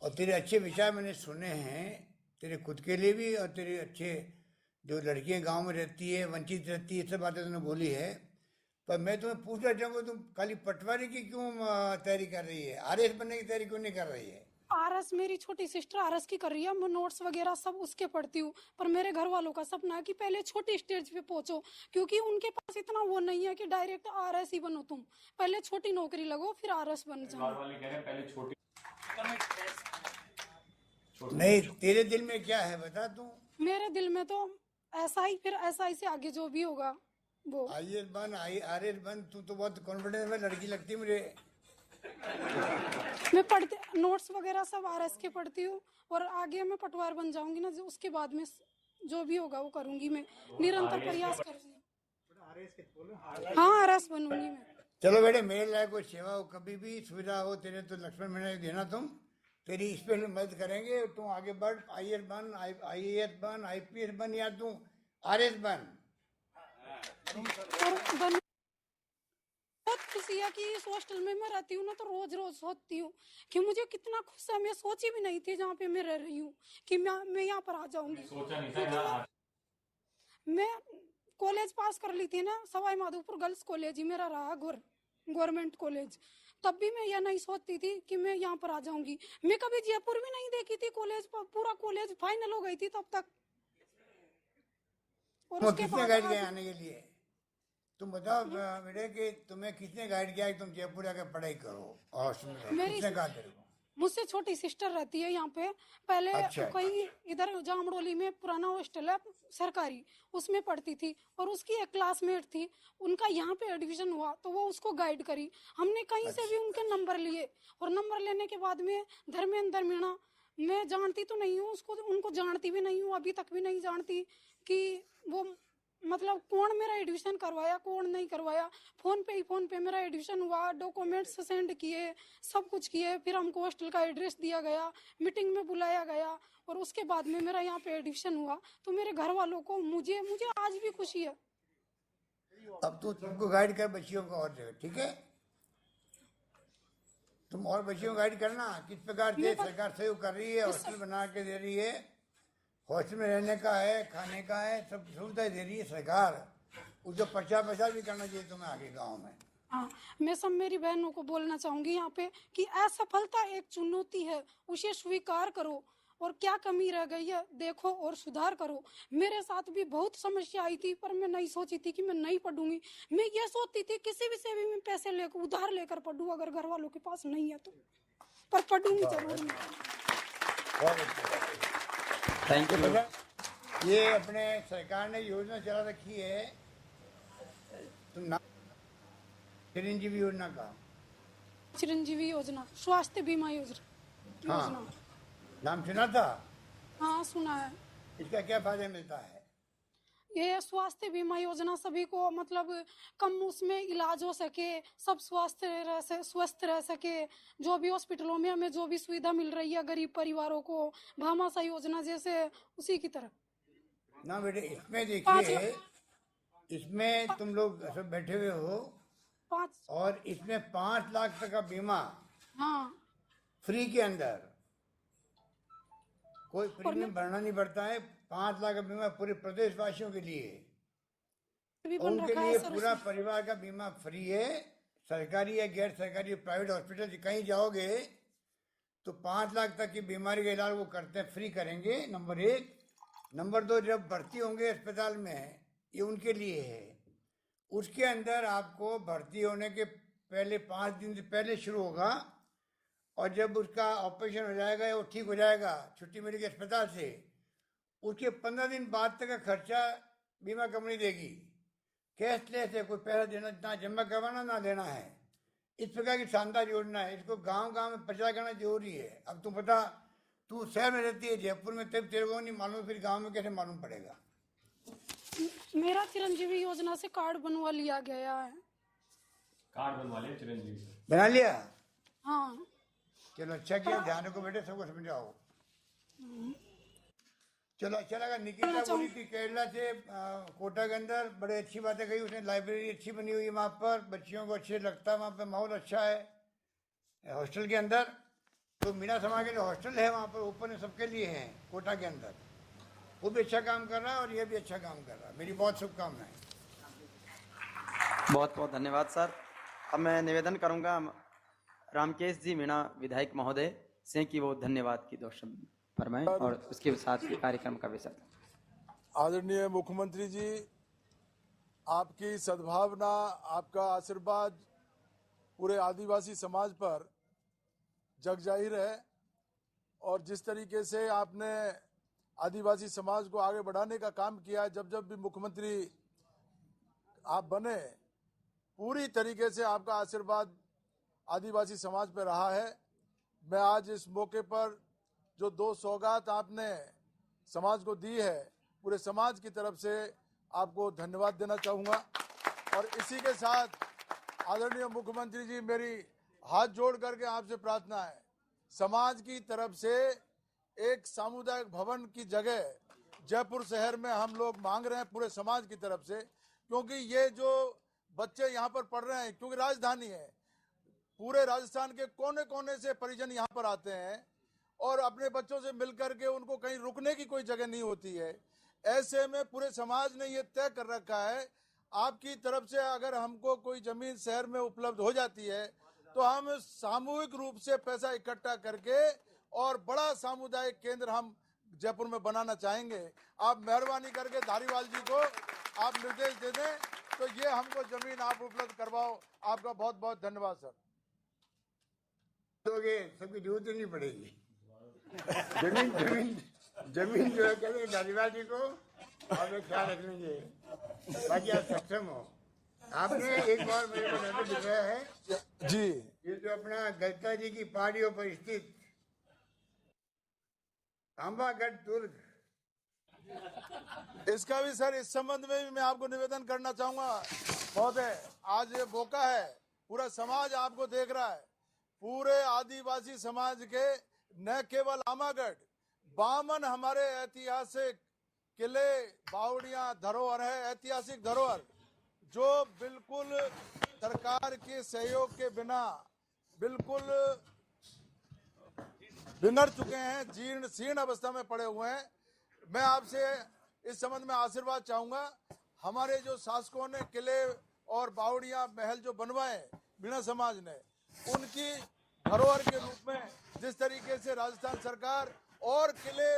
और तेरे अच्छे विचार मैंने सुने हैं, तेरे खुद के लिए भी और तेरे अच्छे जो लड़कियां गांव में रहती है, वंचित रहती है, सब बातें तुमने बोली है। पर मैं तुम्हें पूछना चाहूँगा, तुम खाली पटवारी की क्यों तैयारी कर रही है? आरएस बनने की तैयारी क्यों नहीं कर रही है? आरएस मेरी छोटी सिस्टर आरएस की कर रही है, मैं नोट्स वगैरह सब उसके पढ़ती हूँ। पर मेरे घर वालों का सपना है कि पहले छोटी स्टेज पे पहुंचो, क्योंकि उनके पास इतना वो नहीं है कि डायरेक्ट आरएस ही बनो, तुम पहले छोटी नौकरी लगो फिर आरएस बन जाओ। नहीं, तेरे दिल में क्या है बता तू। मेरे दिल में तो ऐसा ही, फिर ऐसा ही से आगे जो भी होगा वो। IAS बन, IRS बन, तू तो बहुत कॉन्फिडेंस में लड़की लगती है मुझे। मैं पढ़ती, नोट्स वगैरह सब RS के पढ़ती हूँ, और आगे मैं पटवार बन जाऊंगी ना, जो उसके बाद में जो भी होगा वो करूंगी, मैं निरंतर प्रयास करूंगी। हाँ, RS बनूंगी मैं। चलो बेटे, मेरे लायक कोई सेवा हो, कभी भी सुविधा हो तेरे तो लक्ष्मण मीणा जी देना, तुम तेरी स्पेशल मदद करेंगे। तुम आगे बढ़, IAS बन, IAS बन, IPS बन, या तू RS बन। बहुत खुशी है कि इस हॉस्टल में मैं रहती हूँ ना, तो रोज रोज सोचती हूँ कि मुझे कितना खुश है। मैं सोची भी नहीं थी जहाँ पे मैं रह रही हूँ कि मैं यहाँ पर आ जाऊंगी। सोचा नहीं था। मैं कॉलेज पास कर ली थी ना, सवाई माधोपुर गर्ल्स कॉलेज ही मेरा रहा, गवर्नमेंट कॉलेज। तब भी मैं यह नहीं सोचती थी कि मैं यहाँ पर आ जाऊंगी। मैं कभी जयपुर भी नहीं देखी थी, कॉलेज पूरा कॉलेज फाइनल हो गई थी तब तक। और उसके किसने बाद गाइड किया आने के लिए? तुम बताओ बेटे कि तुम्हें किसने गाइड किया कि तुम जयपुर आके पढ़ाई करो और किसने कहा तेरे को? मुझसे छोटी सिस्टर रहती है यहाँ पे, पहले अच्छा। कहीं इधर जामडोली में पुराना हॉस्टल है सरकारी, उसमें पढ़ती थी, और उसकी एक क्लासमेट थी, उनका यहाँ पे एडमिशन हुआ तो वो उसको गाइड करी। हमने कहीं से भी उनके नंबर लिए, और नंबर लेने के बाद में धर्मेंद्र मीणा, मैं जानती तो नहीं हूँ उसको, उनको जानती भी नहीं हूँ, अभी तक भी नहीं जानती कि वो मतलब कौन मेरा एडमिशन करवाया कौन नहीं करवाया। फोन पे मेरा एडमिशन हुआ, डॉक्यूमेंट्स सेंड किए, सब कुछ किए, फिर हमको हॉस्टल का एड्रेस दिया गया, मीटिंग में बुलाया गया, और उसके बाद में मेरा यहाँ पे एडमिशन हुआ। तो मेरे घर वालों को, मुझे आज भी खुशी है। अब तुमको गाइड कर बच्चियों को और जगह, ठीक है? तुम और बच्चियों को गाइड करना किस प्रकार से सरकार सहयोग कर रही है, हॉस्टल बना के दे रही है, हॉस्टल में रहने का है, खाने का है, सब सुविधाएं दे रही है सरकार। उसको प्रचार भी करना चाहिए तुम्हें आगे गाँव में। हाँ, मैं सब मेरी बहनों को बोलना चाहूंगी यहाँ पे कि असफलता एक चुनौती है, उसे स्वीकार करो, और क्या कमी रह गई है देखो और सुधार करो। मेरे साथ भी बहुत समस्या आई थी, पर मैं नहीं सोची थी कि मैं नहीं पढ़ूंगी। मैं ये सोचती थी किसी भी से भी मैं पैसे लेकर उधार लेकर पढ़ूं, अगर घर वालों के पास नहीं है तो, पर पढ़ूंगी जरूर। Thank you. ये अपने सरकार ने योजना चला रखी है, तुम नाम चिरंजीवी योजना का, चिरंजीवी योजना, स्वास्थ्य बीमा योजना। हाँ, नाम सुना था? हाँ, सुना है। इसका क्या फायदा मिलता है? ये स्वास्थ्य बीमा योजना सभी को मतलब कम उसमें इलाज हो सके, सब स्वस्थ रह सके। जो भी हॉस्पिटलों में हमें जो भी सुविधा मिल रही है गरीब परिवारों को, भामाशाह योजना जैसे, उसी की तरह। ना बेटे, इसमें देखिए, इसमें तुम लोग सब बैठे हुए हो, और इसमें 5 लाख तक का बीमा, हाँ, फ्री के अंदर, कोई प्रीमियम भरना नहीं पड़ता है। 5 लाख का बीमा पूरे प्रदेश वासियों के लिए, उनके लिए पूरा परिवार का बीमा फ्री है। सरकारी या गैर सरकारी प्राइवेट हॉस्पिटल कहीं जाओगे तो 5 लाख तक की बीमारी का इलाज वो करते हैं, फ्री करेंगे, नंबर 1। नंबर 2, जब भर्ती होंगे अस्पताल में, ये उनके लिए है। उसके अंदर आपको भर्ती होने के पहले 5 दिन से पहले शुरू होगा, और जब उसका ऑपरेशन हो जाएगा या वो ठीक हो जाएगा, छुट्टी मिलेगी अस्पताल से, उसके 15 दिन बाद तक का खर्चा बीमा कंपनी देगी। कैशलेस है, कोई पैसा देना, ना जमा करवाना ना लेना है। इस प्रकार की शानदार योजना है, इसको गांव में प्रचार करना जरूरी है। अब तुम बता, तू शहर में रहती है, जयपुर में, तब तेरे को नहीं मालूम, फिर गाँव में कैसे मालूम पड़ेगा? मेरा चिरंजीवी योजना से कार्ड बनवा लिया गया है। कार्ड बनवा लिया चिरंजीवी? बना लिया? हाँ। चलो अच्छा किया, ध्यान रखो बेटे, सबको समझाओ। चलो अच्छा लगा। निकिता बोली थी केरला से, कोटा के अंदर, बड़े अच्छी बातें कही उसने। लाइब्रेरी अच्छी बनी हुई है वहाँ पर, बच्चियों को अच्छे लगता है, वहाँ पे माहौल अच्छा है हॉस्टल के अंदर। तो मीणा समाज के जो हॉस्टल है वहाँ पर ओपन है, सबके लिए है कोटा के अंदर। वो भी अच्छा काम कर रहा है और ये भी अच्छा काम कर रहा है। मेरी बहुत शुभकामनाएं। बहुत बहुत धन्यवाद सर। अब मैं निवेदन करूंगा रामकेश जी मीणा विधायक महोदय से कि वो धन्यवाद की 2 शब्द फरमाएं, और उसके साथ ही कार्यक्रम का विषय। आदरणीय मुख्यमंत्री जी, आपकी सद्भावना, आपका आशीर्वाद पूरे आदिवासी समाज पर जग जाहिर है। और जिस तरीके से आपने आदिवासी समाज को आगे बढ़ाने का काम किया है, जब जब भी मुख्यमंत्री आप बने, पूरी तरीके से आपका आशीर्वाद आदिवासी समाज पर रहा है। मैं आज इस मौके पर जो 2 सौगात आपने समाज को दी है, पूरे समाज की तरफ से आपको धन्यवाद देना चाहूँगा। और इसी के साथ आदरणीय मुख्यमंत्री जी, मेरी हाथ जोड़ करके आपसे प्रार्थना है, समाज की तरफ से एक सामुदायिक भवन की जगह जयपुर शहर में हम लोग मांग रहे हैं पूरे समाज की तरफ से, क्योंकि ये जो बच्चे यहाँ पर पढ़ रहे हैं, क्योंकि राजधानी है, पूरे राजस्थान के कोने कोने से परिजन यहाँ पर आते हैं और अपने बच्चों से मिलकर के उनको कहीं रुकने की कोई जगह नहीं होती है। ऐसे में पूरे समाज ने ये तय कर रखा है, आपकी तरफ से अगर हमको कोई जमीन शहर में उपलब्ध हो जाती है तो हम सामूहिक रूप से पैसा इकट्ठा करके और बड़ा सामुदायिक केंद्र हम जयपुर में बनाना चाहेंगे। आप मेहरबानी करके धारीवाल जी को आप निर्देश दे दें तो ये हमको जमीन आप उपलब्ध करवाओ। आपका बहुत बहुत धन्यवाद सर। दोगे सबकी जरूरत नहीं पड़ेगी। जमीन जमीन जमीन जो है कहते धारीवाल जी को आप लोग ख्याल रख लेंगे, बाकी आप सक्षम हो। आपने एक बार मेरे को नजर दिखाया है जी, ये जो अपना गलता जी की पहाड़ियों पर स्थित आंबागढ़ दुर्ग, इसका भी सर इस संबंध में भी मैं आपको निवेदन करना चाहूंगा महोदय। आज ये मौका है, पूरा समाज आपको देख रहा है, पूरे आदिवासी समाज के न केवल आमागढ़, 52 हमारे ऐतिहासिक किले, बावड़ियां, धरोहर है, ऐतिहासिक धरोहर जो बिल्कुल सरकार के सहयोग के बिना बिल्कुल बिगड़ चुके हैं, जीर्ण शीर्ण अवस्था में पड़े हुए हैं। मैं आपसे इस संबंध में आशीर्वाद चाहूंगा। हमारे जो शासकों ने किले और बावड़ियां, महल जो बनवाए मीणा समाज ने, उनकी धरोहर के रूप में जिस तरीके से राजस्थान सरकार और किले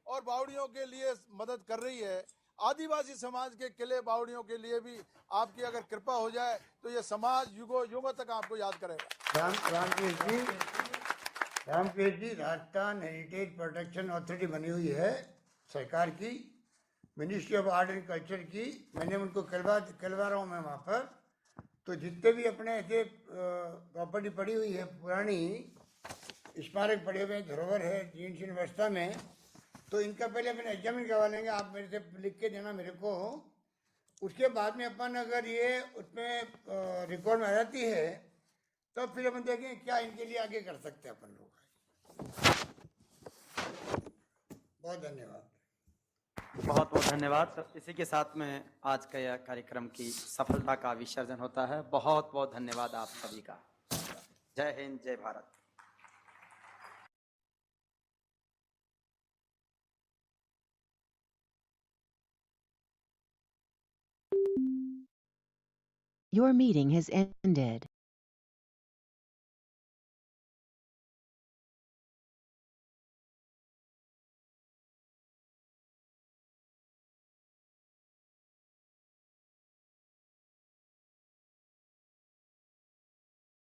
और बावड़ियों के लिए मदद कर रही है, आदिवासी समाज के किले बावड़ियों के लिए भी आपकी अगर कृपा हो जाए तो ये समाज युगों युगों तक आपको याद करेगा। रामकेश जी, राजस्थान हेरिटेज प्रोटेक्शन अथॉरिटी बनी हुई है सरकार की, ministry of art and culture की। मैंने उनको कलवा रहा हूँ मैं वहाँ पर, तो जितने भी अपने ऐसे प्रॉपर्टी पड़ी हुई है, पुरानी स्मारक पड़े हुए हैं, धरोहर है जीर्ण शीर्ण अवस्था में, तो इनका पहले अपन एग्जामिन करवा लेंगे। आप मेरे से लिख के देना मेरे को, उसके बाद में अपन अगर ये उसमें रिकॉर्ड में आ जाती है तो फिर अपन देखेंगे क्या इनके लिए आगे कर सकते हैं अपन लोग। बहुत धन्यवाद। बहुत बहुत धन्यवाद। तो इसी के साथ में आज का यह कार्यक्रम की सफलता का विसर्जन होता है। बहुत बहुत धन्यवाद आप सभी का। जय हिंद, जय Bharat. Your meeting has ended.